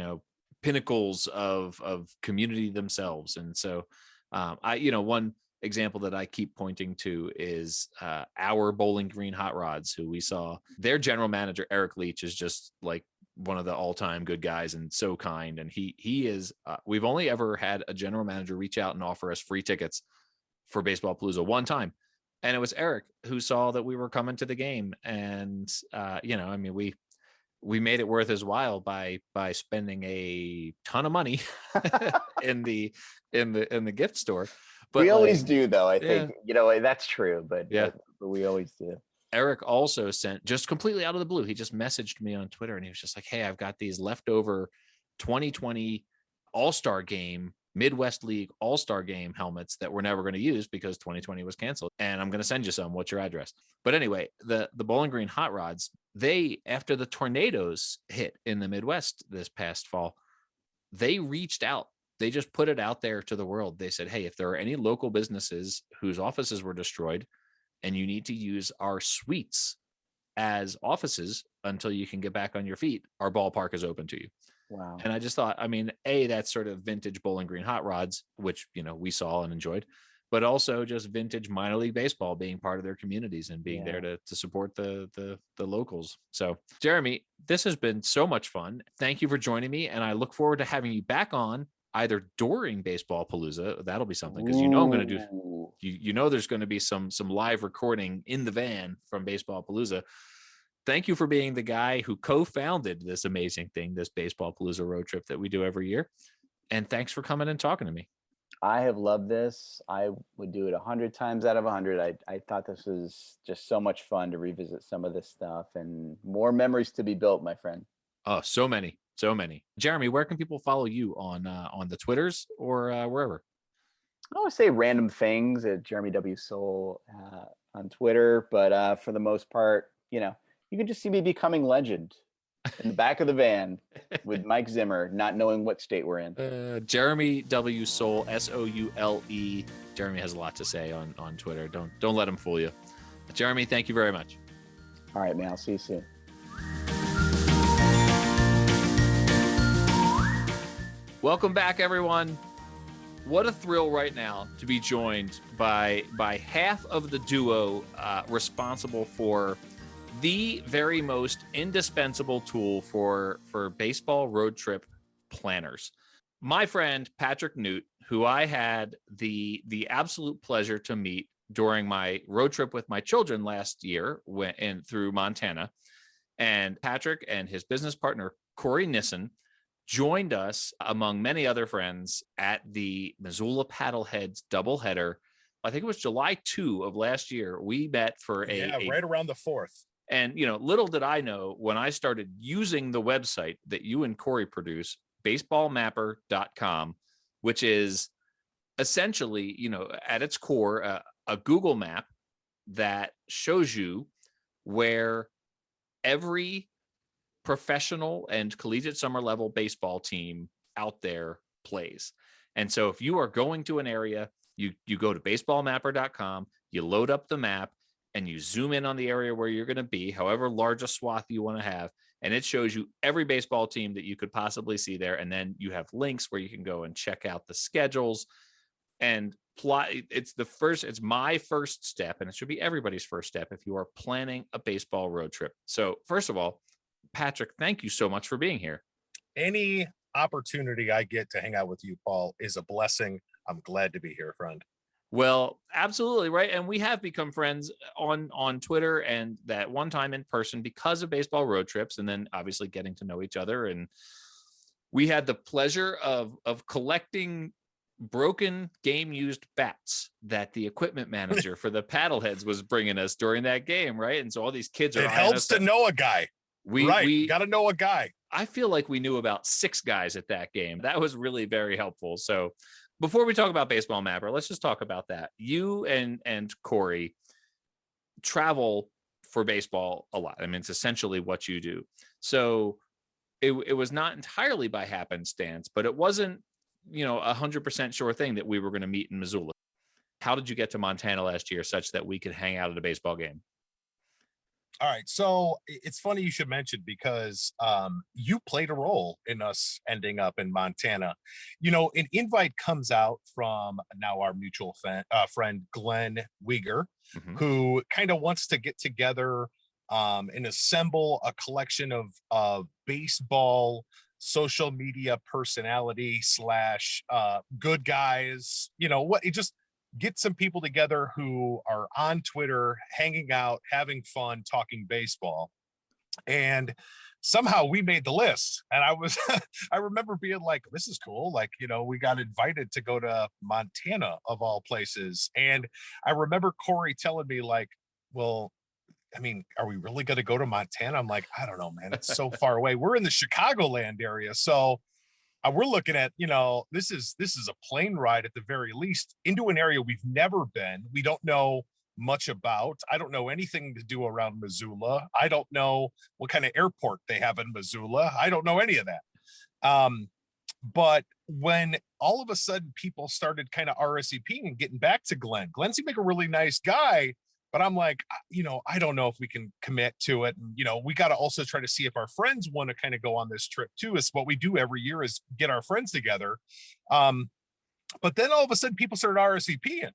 pinnacles of community themselves. And so one example that I keep pointing to is our Bowling Green Hot Rods, who we saw. Their general manager, Eric Leach, is just like one of the all-time good guys and so kind. And he is, we've only ever had a general manager reach out and offer us free tickets for Baseball Palooza one time. And it was Eric who saw that we were coming to the game. And, we made it worth his while by spending a ton of money in the gift store. But we always do, though. I yeah. think that's true, but Yeah. but we always do. Eric also sent, just completely out of the blue, he just messaged me on Twitter and he was just like, hey, I've got these leftover 2020 All-Star Game, Midwest League All-Star Game helmets that we're never going to use because 2020 was canceled. And I'm going to send you some. What's your address? But anyway, the Bowling Green Hot Rods, they, after the tornadoes hit in the Midwest this past fall, they reached out. They just put it out there to the world. They said, hey, if there are any local businesses whose offices were destroyed and you need to use our suites as offices until you can get back on your feet, our ballpark is open to you. Wow. And I just thought, I mean, that's sort of vintage Bowling Green Hot Rods, which, we saw and enjoyed, but also just vintage minor league baseball being part of their communities and being there to support the locals. So Jeremy, this has been so much fun. Thank you for joining me. And I look forward to having you back on either during Baseball Palooza. That'll be something, because I'm going to do, there's going to be some live recording in the van from Baseball Palooza. Thank you for being the guy who co-founded this amazing thing, this Baseball Palooza road trip that we do every year. And thanks for coming and talking to me. I have loved this. I would do it 100 times out of 100. I thought this was just so much fun to revisit some of this stuff and more memories to be built, my friend. Oh, so many. Jeremy, where can people follow you on the Twitters or wherever? I always say random things at Jeremy W. Soule on Twitter, but for the most part, you can just see me becoming legend in the back of the van with Mike Zimmer, not knowing what state we're in. Jeremy W. Soule, Soule. Jeremy has a lot to say on Twitter. Don't let him fool you. Jeremy, thank you very much. All right, man. I'll see you soon. Welcome back, everyone. What a thrill right now to be joined by half of the duo responsible for the very most indispensable tool for baseball road trip planners. My friend Patrick Noote, who I had the absolute pleasure to meet during my road trip with my children last year through Montana. And Patrick and his business partner, Corey Nissen, joined us among many other friends at the Missoula Paddleheads doubleheader. I think it was July 2 of last year. We met for right around the 4th. And, little did I know when I started using the website that you and Corey produce, baseballmapper.com, which is essentially, at its core, a Google map that shows you where every professional and collegiate summer level baseball team out there plays. And so if you are going to an area, you go to baseballmapper.com, you load up the map, and you zoom in on the area where you're going to be, however large a swath you want to have, and it shows you every baseball team that you could possibly see there. And then you have links where you can go and check out the schedules and plot. It's my first step, and it should be everybody's first step if you are planning a baseball road trip. So first of all, Patrick, thank you so much for being here. Any opportunity I get to hang out with you, Paul, is a blessing. I'm glad to be here, friend. Well, absolutely, right. And we have become friends on Twitter and that one time in person because of baseball road trips, and then obviously getting to know each other. And we had the pleasure of collecting broken game-used bats that the equipment manager for the Paddleheads was bringing us during that game, right? And so all these kids are. It helps to know a guy. We got to know a guy. I feel like we knew about 6 guys at that game. That was really very helpful. So before we talk about Baseball Mapper, let's just talk about that. You and Corey travel for baseball a lot. I mean, it's essentially what you do. So it was not entirely by happenstance, but it wasn't, 100% sure thing that we were going to meet in Missoula. How did you get to Montana last year such that we could hang out at a baseball game? All right. So it's funny you should mention because you played a role in us ending up in Montana. An invite comes out from now our mutual friend, Glenn Wieger, who kind of wants to get together and assemble a collection of baseball social media personality / good guys. Just get some people together who are on Twitter, hanging out, having fun, talking baseball. And somehow we made the list. And I remember being like, this is cool. Like, we got invited to go to Montana of all places. And I remember Corey telling me like, well, I mean, are we really going to go to Montana? I'm like, I don't know, man. It's so far away. We're in the Chicagoland area. So we're looking at, this is a plane ride at the very least into an area we've never been. We don't know much about. I don't know anything to do around Missoula. I don't know what kind of airport they have in Missoula. I don't know any of that. But when all of a sudden people started kind of RSVPing and getting back to Glenn seemed like a really nice guy, but I'm like, I don't know if we can commit to it. And, we got to also try to see if our friends want to kind of go on this trip too. It's what we do every year is get our friends together. But then all of a sudden people started RSVPing.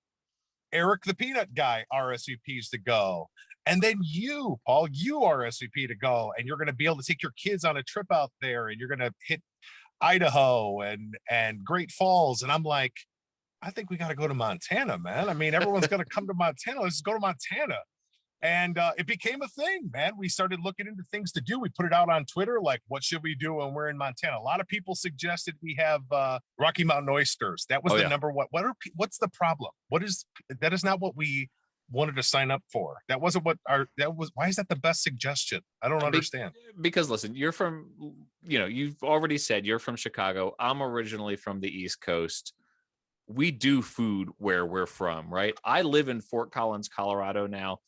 Eric, the peanut guy, RSVPs to go. And then you, Paul, you RSVP to go, and you're going to be able to take your kids on a trip out there, and you're going to hit Idaho and Great Falls. And I'm like, I think we got to go to Montana, man. I mean, everyone's going to come to Montana. Let's go to Montana. And it became a thing, man. We started looking into things to do. We put it out on Twitter, like, what should we do when we're in Montana? A lot of people suggested we have Rocky Mountain oysters. That was number one. What's the problem? That is not what we wanted to sign up for. That wasn't why is that the best suggestion? I don't understand. Because listen, you're from, you've already said you're from Chicago. I'm originally from the East Coast. We do food where we're from, right? I live in Fort Collins, Colorado now.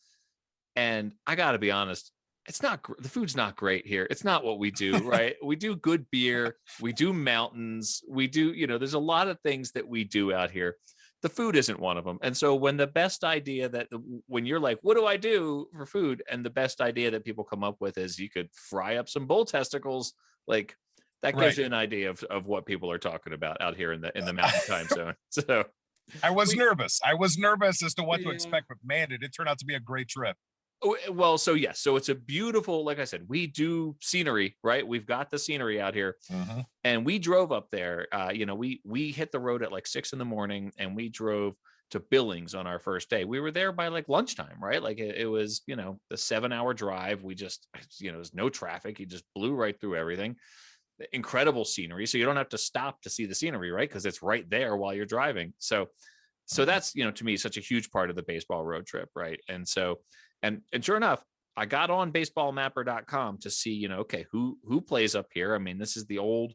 And I got to be honest, the food's not great here. It's not what we do, right? We do good beer. We do mountains. We do, there's a lot of things that we do out here. The food isn't one of them. And so when when you're like, what do I do for food? And the best idea that people come up with is you could fry up some bull testicles. Like that gives you an idea of what people are talking about out here in the mountain time zone. So I was nervous. As to what to expect, but man, it turned out to be a great trip. Well, so yes, so it's a beautiful, like I said, we do scenery, right? We've got the scenery out here, and we drove up there. We hit the road at like 6 a.m, and we drove to Billings on our first day. We were there by like lunchtime, right? Like it was, the 7-hour drive. We just, there's no traffic. You just blew right through everything. Incredible scenery, so you don't have to stop to see the scenery, right? Because it's right there while you're driving. So that's to me such a huge part of the baseball road trip, right? And so. And sure enough, I got on baseballmapper.com to see, okay, who plays up here. I mean, this is the old,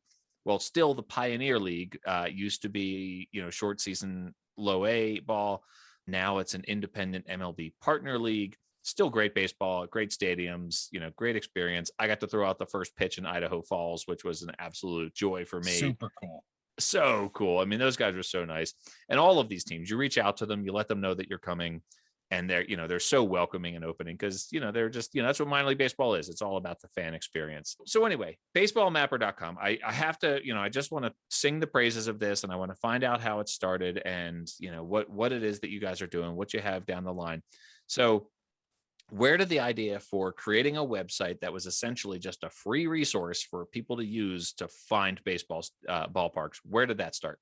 still the Pioneer League, used to be, short season low A ball. Now it's an independent MLB partner league. Still great baseball, great stadiums, great experience. I got to throw out the first pitch in Idaho Falls, which was an absolute joy for me. Super cool. So cool. I mean, those guys were so nice. And all of these teams, you reach out to them, you let them know that you're coming. And they're so welcoming and opening because, they're just, that's what minor league baseball is. It's all about the fan experience. So anyway, baseballmapper.com. I have to, I just want to sing the praises of this, and I want to find out how it started and, what it is that you guys are doing, what you have down the line. So where did the idea for creating a website that was essentially just a free resource for people to use to find ballparks, where did that start?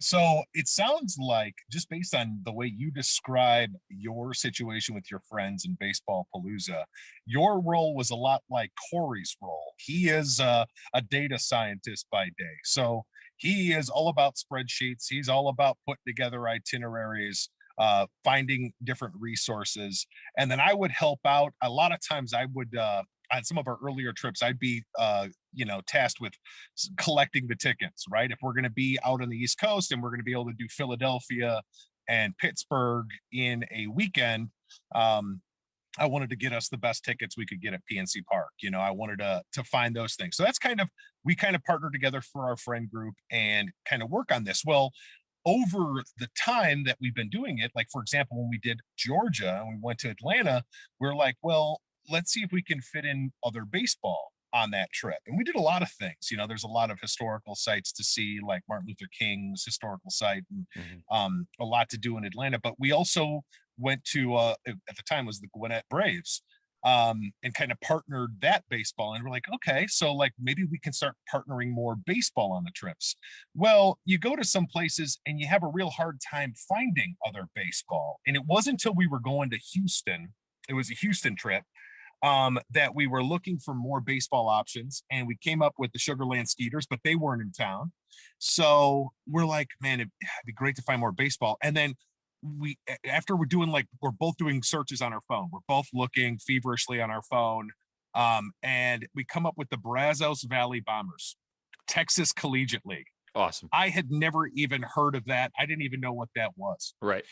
So it sounds like, just based on the way you describe your situation with your friends in Baseball Palooza, your role was a lot like Corey's role. He is a data scientist by day. So he is all about spreadsheets. He's all about putting together itineraries, finding different resources. And then I would help out. A lot of times I would, on some of our earlier trips, I'd be, tasked with collecting the tickets, right? If we're going to be out on the East Coast and we're going to be able to do Philadelphia and Pittsburgh in a weekend, I wanted to get us the best tickets we could get at PNC Park. I wanted to find those things. So that's we kind of partnered together for our friend group and kind of work on this. Well, over the time that we've been doing it, like, for example, when we did Georgia and we went to Atlanta, we're like, well, let's see if we can fit in other baseball on that trip. And we did a lot of things. There's a lot of historical sites to see, like Martin Luther King's historical site, and a lot to do in Atlanta. But we also went to, at the time was the Gwinnett Braves, and kind of partnered that baseball. And we're like, okay, so like maybe we can start partnering more baseball on the trips. Well, you go to some places and you have a real hard time finding other baseball. And it wasn't until we were going to Houston, it was a Houston trip, that we were looking for more baseball options, and we came up with the Sugarland Skeeters, but they weren't in town. So we're like, man, it'd be great to find more baseball. And then after we're both doing searches on our phone, we're both looking feverishly on our phone, and we come up with the Brazos Valley Bombers, Texas Collegiate League. Awesome. I had never even heard of that. I didn't even know what that was. Right.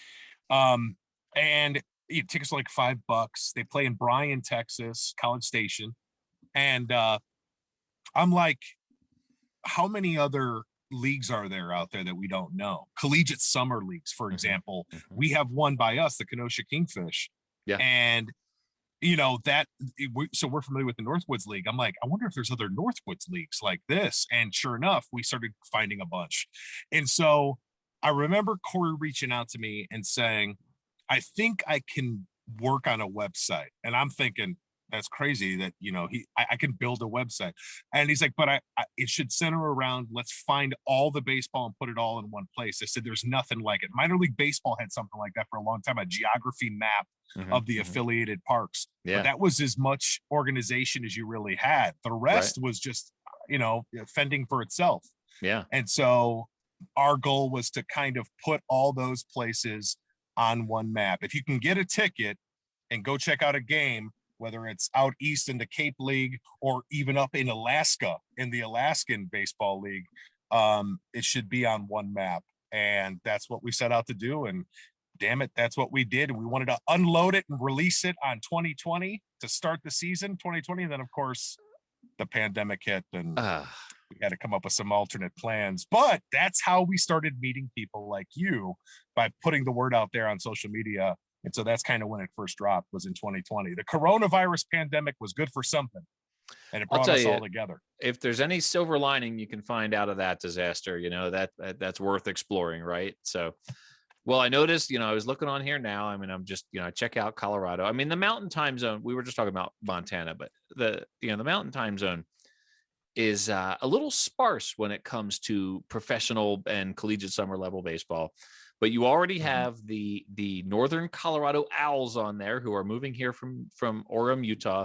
And tickets are like $5. They play in Bryan, Texas, College Station. And I'm like, how many other leagues are there out there that we don't know? Collegiate summer leagues, for example. We have one by us, the Kenosha Kingfish. Yeah. And so we're familiar with the Northwoods League. I'm like, I wonder if there's other Northwoods leagues like this. And sure enough, we started finding a bunch. And so I remember Corey reaching out to me and saying, I think I can work on a website. And I'm thinking, that's crazy that, I can build a website. And he's like, but it should center around, let's find all the baseball and put it all in one place. I said, there's nothing like it. Minor League Baseball had something like that for a long time, a geography map of the affiliated parks. Yeah. But that was as much organization as you really had. The rest was just, fending for itself. Yeah. And so our goal was to kind of put all those places on one map. If you can get a ticket and go check out a game, whether it's out east in the Cape League or even up in Alaska in the Alaskan Baseball League, it should be on one map. And that's what we set out to do. And damn it, that's what we did. We wanted to unload it and release it on 2020 to start the season, 2020. And then, of course, the pandemic hit and we had to come up with some alternate plans. But that's how we started meeting people like you, by putting the word out there on social media. And so that's kind of when it first dropped, was in 2020. The coronavirus pandemic was good for something, and it brought us all together. If there's any silver lining you can find out of that disaster, that's worth exploring, right? So, well, I noticed, I was looking on here now. I mean, I'm just, check out Colorado. I mean, the mountain time zone, we were just talking about Montana, but the mountain time zone is a little sparse when it comes to professional and collegiate summer level baseball. But you already have the Northern Colorado Owls on there, who are moving here from Orem, Utah.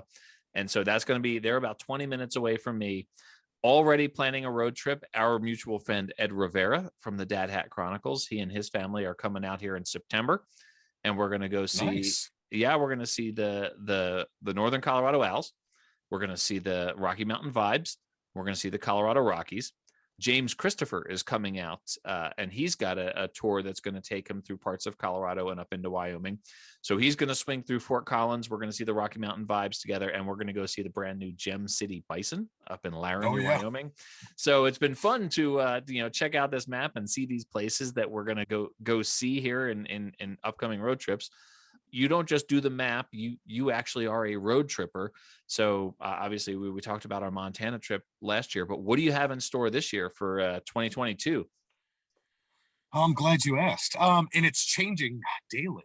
And so that's going to be, they're about 20 minutes away from me, already planning a road trip. Our mutual friend, Ed Rivera from the Dad Hat Chronicles, he and his family are coming out here in September. And we're going to go see, we're going to see the Northern Colorado Owls. We're going to see the Rocky Mountain Vibes. We're going to see the Colorado Rockies. James Christopher is coming out, and he's got a tour that's going to take him through parts of Colorado and up into Wyoming. So he's going to swing through Fort Collins. We're going to see the Rocky Mountain Vibes together, and we're going to go see the brand new Gem City Bison up in Laramie, Wyoming. So it's been fun to check out this map and see these places that we're going to go see here in upcoming road trips. You don't just do the map, you actually are a road tripper. So obviously we talked about our Montana trip last year, but what do you have in store this year for 2022? I'm glad you asked. And it's changing daily.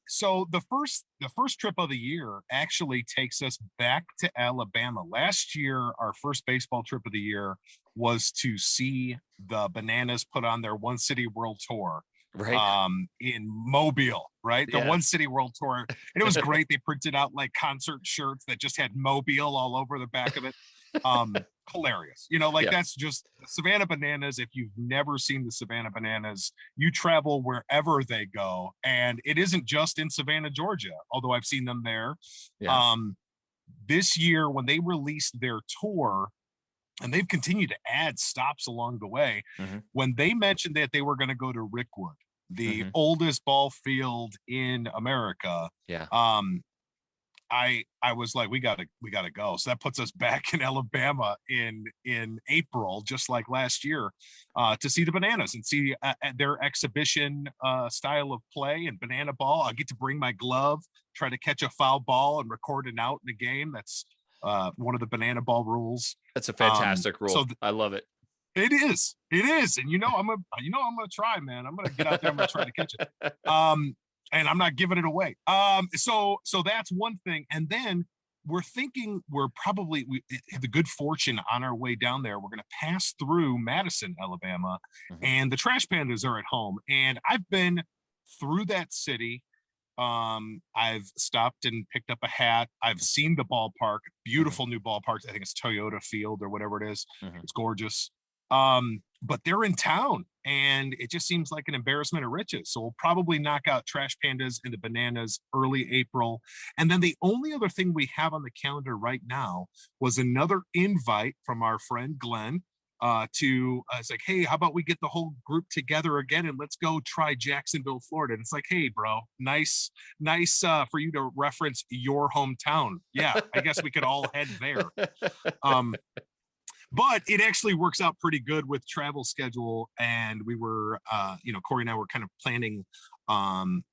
So the first trip of the year actually takes us back to Alabama. Last year, our first baseball trip of the year was to see the Bananas put on their One City World Tour. Right. In Mobile, right? The One City World Tour. And it was great. They printed out like concert shirts that just had Mobile all over the back of it. Hilarious. That's just Savannah Bananas. If you've never seen the Savannah Bananas, you travel wherever they go. And it isn't just in Savannah, Georgia, although I've seen them there. Yeah. This year, when they released their tour, and they've continued to add stops along the way. When they mentioned that they were going to go to Rickwood, the oldest ball field in America, I was like, we gotta go. So that puts us back in Alabama in April, just like last year, to see the Bananas and see their exhibition style of play and banana ball. I get to bring my glove, try to catch a foul ball, and record an out in the game. That's one of the banana ball rules. That's a fantastic rule. So I love it. It is. And I'm gonna try, man. I'm gonna get out there. I'm gonna try to catch it. And I'm not giving it away. So that's one thing. And then we're thinking we have the good fortune on our way down there. We're gonna pass through Madison, Alabama, and the Trash Pandas are at home. And I've been through that city I've stopped and picked up a hat. I've seen the ballpark, beautiful new ballpark. I think it's Toyota Field or whatever it is. It's gorgeous. But they're in town, and it just seems like an embarrassment of riches. So we'll probably knock out Trash Pandas and the Bananas early April. And then the only other thing we have on the calendar right now was another invite from our friend Glenn it's like, hey, how about we get the whole group together again and let's go try Jacksonville, Florida. And it's like, hey, bro, nice for you to reference your hometown. Yeah, I guess we could all head there. But it actually works out pretty good with travel schedule. And we were, Corey and I were kind of planning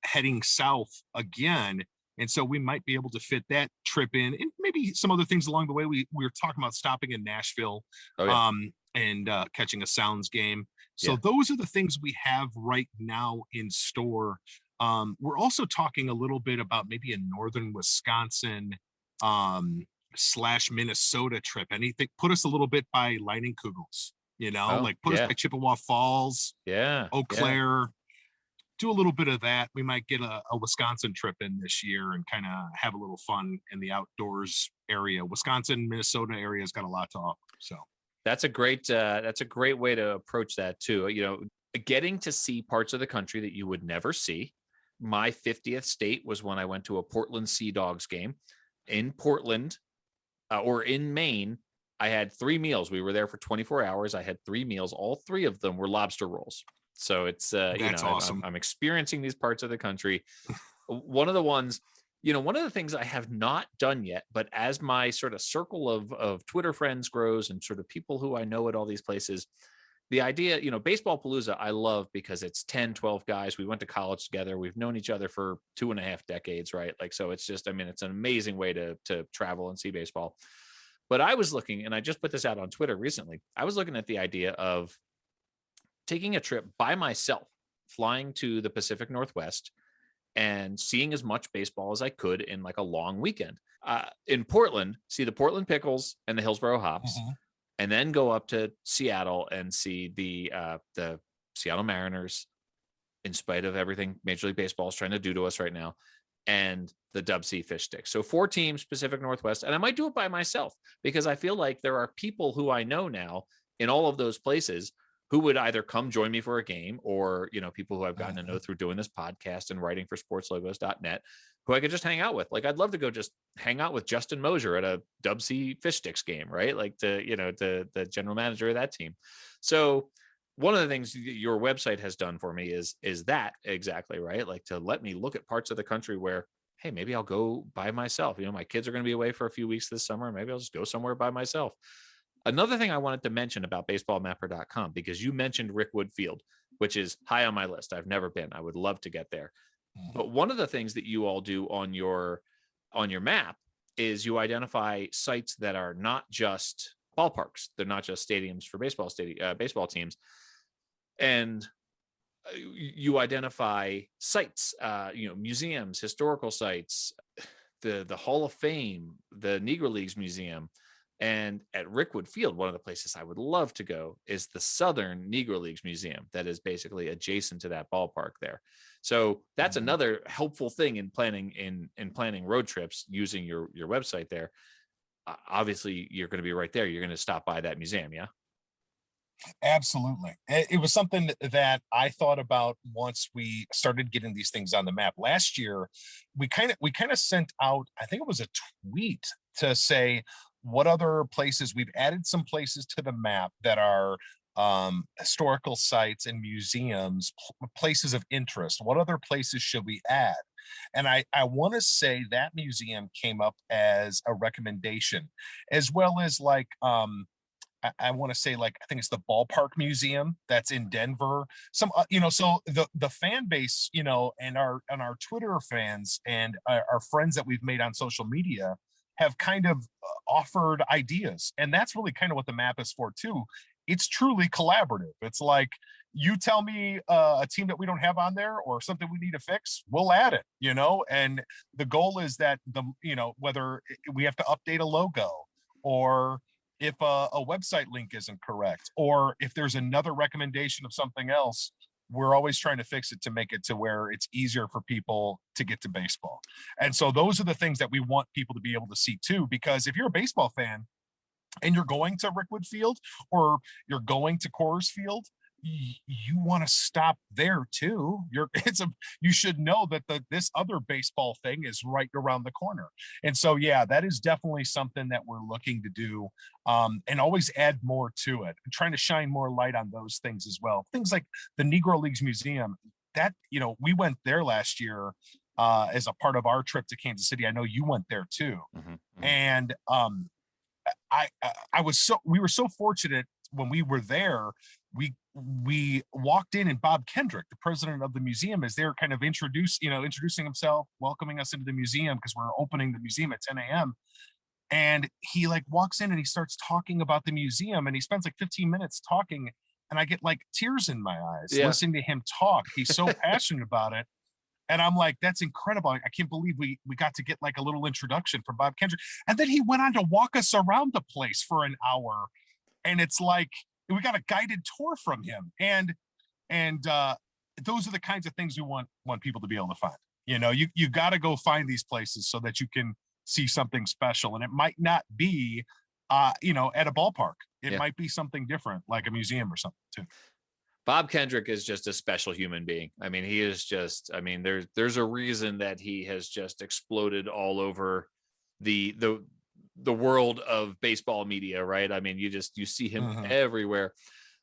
heading south again. And so we might be able to fit that trip in, and maybe some other things along the way. We were talking about stopping in Nashville. Oh, yeah. And catching a Sounds game. So those are the things we have right now in store. We're also talking a little bit about maybe a northern Wisconsin / Minnesota trip. Anything, put us a little bit by Lightning Kugels, put us by Chippewa Falls, Eau Claire. Do a little bit of that. We might get a Wisconsin trip in this year and kind of have a little fun in the outdoors area. Wisconsin, Minnesota area has got a lot to offer. So that's a great way to approach that too. Getting to see parts of the country that you would never see. My 50th state was when I went to a Portland Sea Dogs game in Portland or in Maine. I had 3 meals. We were there for 24 hours. I had 3 meals. All 3 of them were lobster rolls. So it's, that's awesome. I'm experiencing these parts of the country. One of the things I have not done yet, but as my sort of circle of Twitter friends grows and sort of people who I know at all these places, the idea, Baseball Palooza, I love because it's 10, 12 guys. We went to college together. We've known each other for 2.5 decades, right? Like, so it's just, it's an amazing way to travel and see baseball. But I was looking, and I just put this out on Twitter recently. I was looking at the idea of taking a trip by myself, flying to the Pacific Northwest and seeing as much baseball as I could in like a long weekend. In Portland, see the Portland Pickles and the Hillsborough Hops, and then go up to Seattle and see the Seattle Mariners, in spite of everything Major League Baseball is trying to do to us right now, and the Dub Sea Fish Sticks. So 4 teams, Pacific Northwest, and I might do it by myself because I feel like there are people who I know now in all of those places who would either come join me for a game or, people who I've gotten to know through doing this podcast and writing for sportslogos.net, who I could just hang out with. Like, I'd love to go just hang out with Justin Mosier at a Dub Sea Fish Sticks game, right? Like the general manager of that team. So one of the things your website has done for me is that exactly, right? Like, to let me look at parts of the country where, hey, maybe I'll go by myself. My kids are going to be away for a few weeks this summer. Maybe I'll just go somewhere by myself. Another thing I wanted to mention about baseballmapper.com, because you mentioned Rickwood Field, which is high on my list. I've never been. I would love to get there. But one of the things that you all do on your map is you identify sites that are not just ballparks. They're not just stadiums for baseball teams. And you identify sites, museums, historical sites, the Hall of Fame, the Negro Leagues Museum. And at Rickwood Field, one of the places I would love to go is the Southern Negro Leagues Museum that is basically adjacent to that ballpark there. So that's another helpful thing in planning road trips using your website there. Obviously, you're going to be right there. You're going to stop by that museum, yeah? Absolutely. It was something that I thought about once we started getting these things on the map. Last year, we kind of sent out, I think it was a tweet to say, what other places we've added some places to the map that are historical sites and museums, places of interest. What other places should we add? And I want to say that museum came up as a recommendation, as well as like I want to say, like, I think it's the Ballpark Museum that's in Denver. Some, so the fan base, and our Twitter fans and our friends that we've made on social media have kind of offered ideas. And that's really kind of what the map is for too. It's truly collaborative. It's like, you tell me a team that we don't have on there or something we need to fix, we'll add it, and the goal is that whether we have to update a logo, or if a website link isn't correct, or if there's another recommendation of something else, we're always trying to fix it to make it to where it's easier for people to get to baseball. And so those are the things that we want people to be able to see too, because if you're a baseball fan and you're going to Rickwood Field or you're going to Coors Field, you want to stop there too. You should know that this other baseball thing is right around the corner. And so, yeah, that is definitely something that we're looking to do, and always add more to it, and trying to shine more light on those things as well. Things like the Negro Leagues Museum, that, we went there last year as a part of our trip to Kansas City. I know you went there too. Mm-hmm. And we were so fortunate when we were there. We walked in and Bob Kendrick, the president of the museum, is there kind of introducing himself, welcoming us into the museum because we're opening the museum at 10 a.m. And he walks in and he starts talking about the museum, and he spends 15 minutes talking, and I get tears in my eyes listening to him talk. He's so passionate about it. And I'm like, that's incredible. I can't believe we got to get a little introduction from Bob Kendrick. And then he went on to walk us around the place for an hour. And it's we got a guided tour from him. And those are the kinds of things we want people to be able to find. You got to go find these places so that you can see something special. And it might not be, at a ballpark. It might be something different, like a museum or something too. Bob Kendrick is just a special human being. I mean, he is just, there's a reason that he has just exploded all over the world of baseball media, right? I mean, you see him everywhere.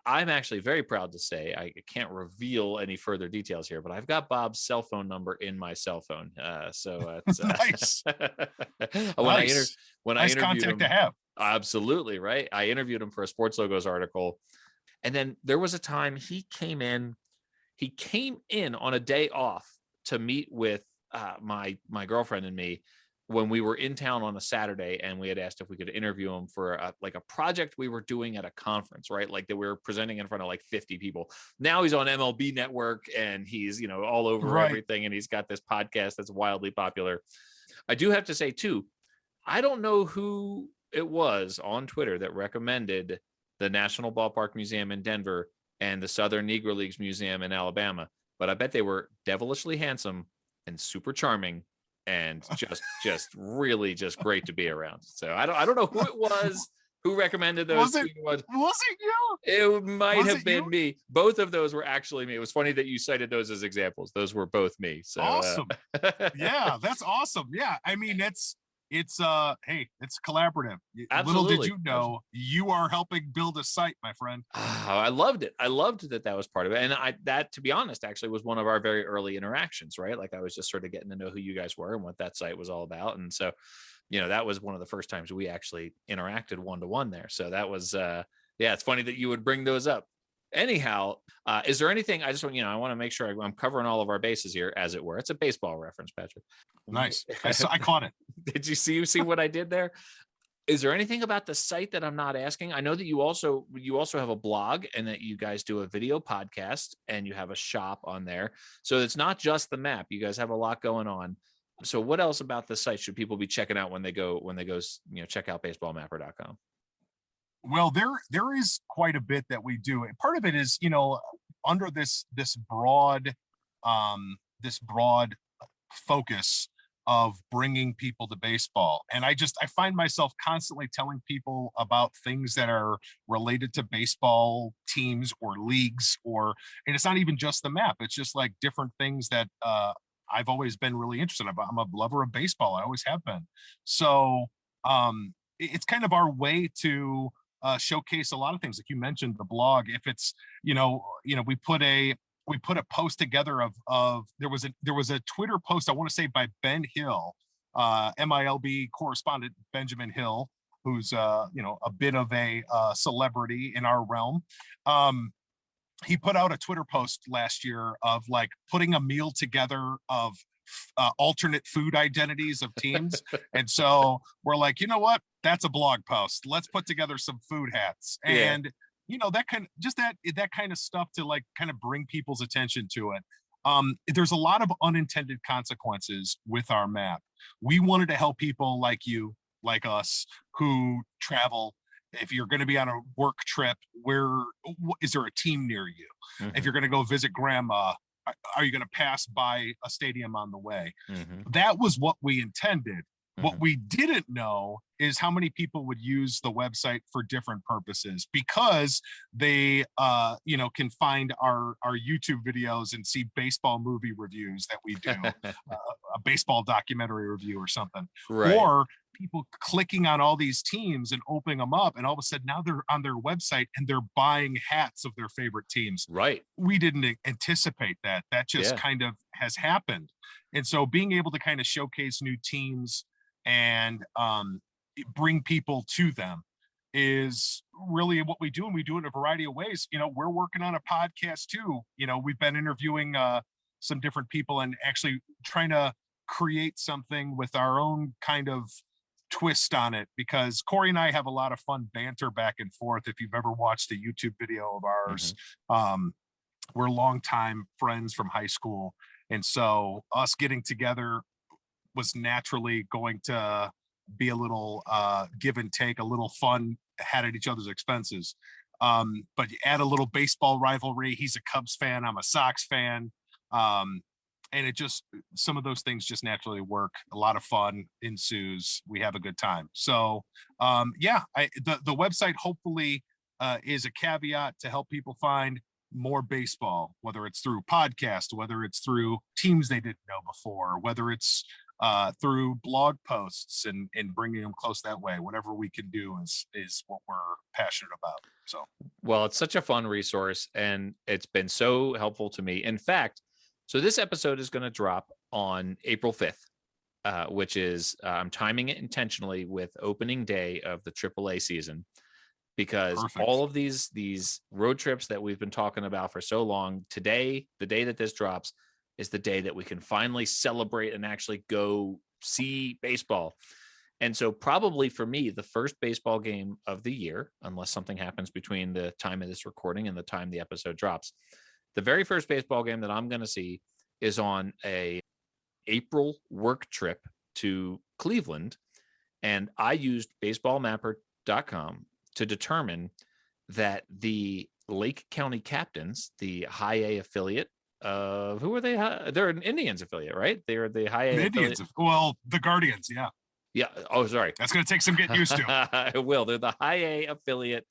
I'm actually very proud to say, I can't reveal any further details here, but I've got Bob's cell phone number in my cell phone. So it's nice. When I interviewed contact him, to have. Absolutely, right? I interviewed him for a Sports Logos article. And then there was a time he came in on a day off to meet with my girlfriend and me when we were in town on a Saturday, and we had asked if we could interview him for a project we were doing at a conference, right? That we were presenting in front of 50 people. Now he's on MLB Network, and he's, all over everything. And he's got this podcast that's wildly popular. I do have to say too, I don't know who it was on Twitter that recommended the National Ballpark Museum in Denver and the Southern Negro Leagues Museum in Alabama, but I bet they were devilishly handsome and super charming and just really just great to be around. So I don't know who it was who recommended those. Was it you? It might have been me. Both of those were actually me. It was funny that you cited those as examples. Those were both me. So awesome. Yeah, that's awesome. Yeah, I mean, it's collaborative. Absolutely. Little did you know, you are helping build a site, my friend. I loved it. I loved that was part of it. And that, to be honest, actually was one of our very early interactions, right? I was just sort of getting to know who you guys were and what that site was all about. And so, that was one of the first times we actually interacted one-to-one there. So that was, it's funny that you would bring those up. Anyhow, is there anything, I just want, I want to make sure I'm covering all of our bases here, as it were. It's a baseball reference, Patrick. Nice. I caught it. Did you see what I did there? Is there anything about the site that I'm not asking? I know that you also have a blog, and that you guys do a video podcast, and you have a shop on there. So it's not just the map. You guys have a lot going on. So what else about the site should people be checking out when they go, check out baseballmapper.com? Well, there is quite a bit that we do. And part of it is, under this broad focus of bringing people to baseball. And I find myself constantly telling people about things that are related to baseball teams or leagues, and it's not even just the map. It's just different things that I've always been really interested in. I'm a lover of baseball. I always have been. So it's kind of our way to showcase a lot of things. Like you mentioned, the blog. If it's, we put a post together of there was a Twitter post, I want to say, by Ben Hill, MILB correspondent Benjamin Hill, who's a bit of a celebrity in our realm. He put out a Twitter post last year of putting a meal together of alternate food identities of teams. And so we're like, you know what? That's a blog post. Let's put together some food hats. And that kind of stuff to kind of bring people's attention to it. There's a lot of unintended consequences with our map. We wanted to help people like you, like us, who travel If you're going to be on a work trip, is there a team near you? If you're going to go visit grandma, are you going to pass by a stadium on the way? That was what we intended. What we didn't know is how many people would use the website for different purposes, because they, can find our YouTube videos and see baseball movie reviews that we do, a baseball documentary review or something, Right. Or people clicking on all these teams and opening them up, and all of a sudden now they're on their website and they're buying hats of their favorite teams. Right. We didn't anticipate that. That just kind of has happened. And so being able to kind of showcase new teams and bring people to them is really what we do, and we do it in a variety of ways. We're working on a podcast too. We've been interviewing some different people and actually trying to create something with our own kind of twist on it, because Corey and I have a lot of fun banter back and forth. If you've ever watched a YouTube video of ours, we're longtime friends from high school, and so us getting together was naturally going to be a little give and take, a little fun, had at each other's expenses. But you add a little baseball rivalry. He's a Cubs fan, I'm a Sox fan. And it just, some of those things just naturally work. A lot of fun ensues. We have a good time. So the website hopefully is a caveat to help people find more baseball, whether it's through podcast, whether it's through teams they didn't know before, whether it's through blog posts and bringing them close that way. Whatever we can do is what we're passionate about. So, well, it's such a fun resource, and it's been so helpful to me. In fact, so this episode is going to drop on April 5th, which is, I'm timing it intentionally with opening day of the AAA season, because all of these road trips that we've been talking about for so long, today, the day that this drops, is the day that we can finally celebrate and actually go see baseball. And so probably for me, the first baseball game of the year, unless something happens between the time of this recording and the time the episode drops, the very first baseball game that I'm going to see is on a April work trip to Cleveland. And I used baseballmapper.com to determine that the Lake County Captains, the high A affiliate of, who are they? They're an Indians affiliate, right? They're the high A Indians. Well, the Guardians. Yeah. Yeah. Oh, sorry. That's going to take some getting used to. It will. They're the high A affiliate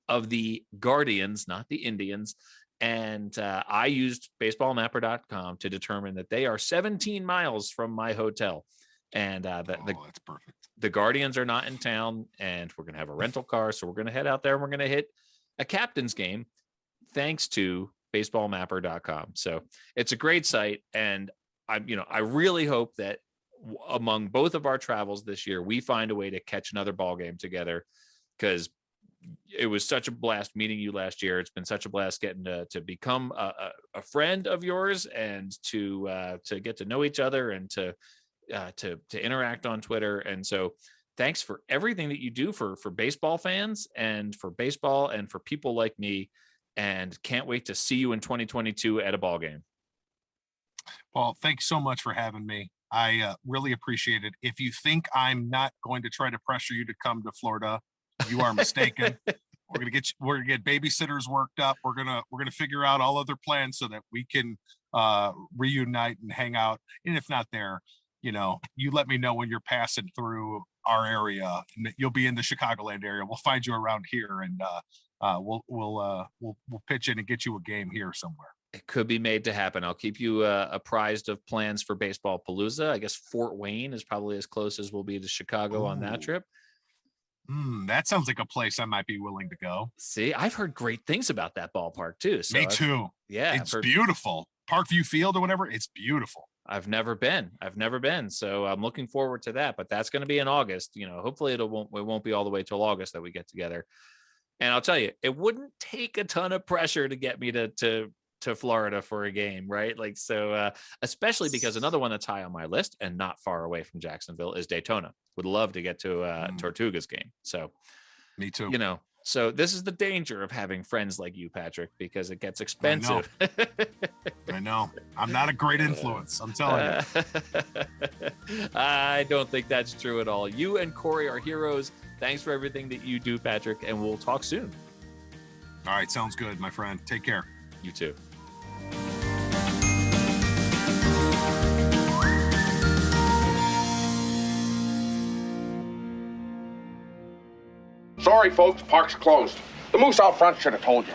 of the Guardians, not the Indians. And I used baseballmapper.com to determine that they are 17 miles from my hotel. And that's perfect. The Guardians are not in town, and we're going to have a rental car. So we're going to head out there and we're going to hit a captain's game thanks to baseballmapper.com. So it's a great site. And I really hope that among both of our travels this year, we find a way to catch another ball game together, because it was such a blast meeting you last year. It's been such a blast getting to become a friend of yours, and to get to know each other, and to interact on Twitter. And so thanks for everything that you do for baseball fans and for baseball and for people like me, and can't wait to see you in 2022 at a ball game. Well, thanks so much for having me. I really appreciate it. If you think I'm not going to try to pressure you to come to Florida, you are mistaken. We're gonna get babysitters worked up. We're gonna figure out all other plans so that we can reunite and hang out. And if not there, you let me know when you're passing through our area. You'll be in the Chicagoland area. We'll find you around here, and we'll pitch in and get you a game here somewhere. It could be made to happen. I'll keep you apprised of plans for Baseball Palooza. I guess Fort Wayne is probably as close as we'll be to Chicago on that trip. That sounds like a place I might be willing to go. See, I've heard great things about that ballpark too. So Me too. It's beautiful. Parkview Field or whatever. It's beautiful. I've never been. So I'm looking forward to that, but that's going to be in August. Hopefully it won't be all the way till August that we get together. And I'll tell you, it wouldn't take a ton of pressure to get me to Florida for a game, right? Especially because another one that's high on my list and not far away from Jacksonville is Daytona. Would love to get to Tortuga's game. So me too. So this is the danger of having friends like you, Patrick, because it gets expensive. I know. I'm not a great influence. I'm telling you. I don't think that's true at all. You and Corey are heroes. Thanks for everything that you do, Patrick, and we'll talk soon. All right. Sounds good, my friend. Take care. You too. Sorry, folks, park's closed. The moose out front should have told you.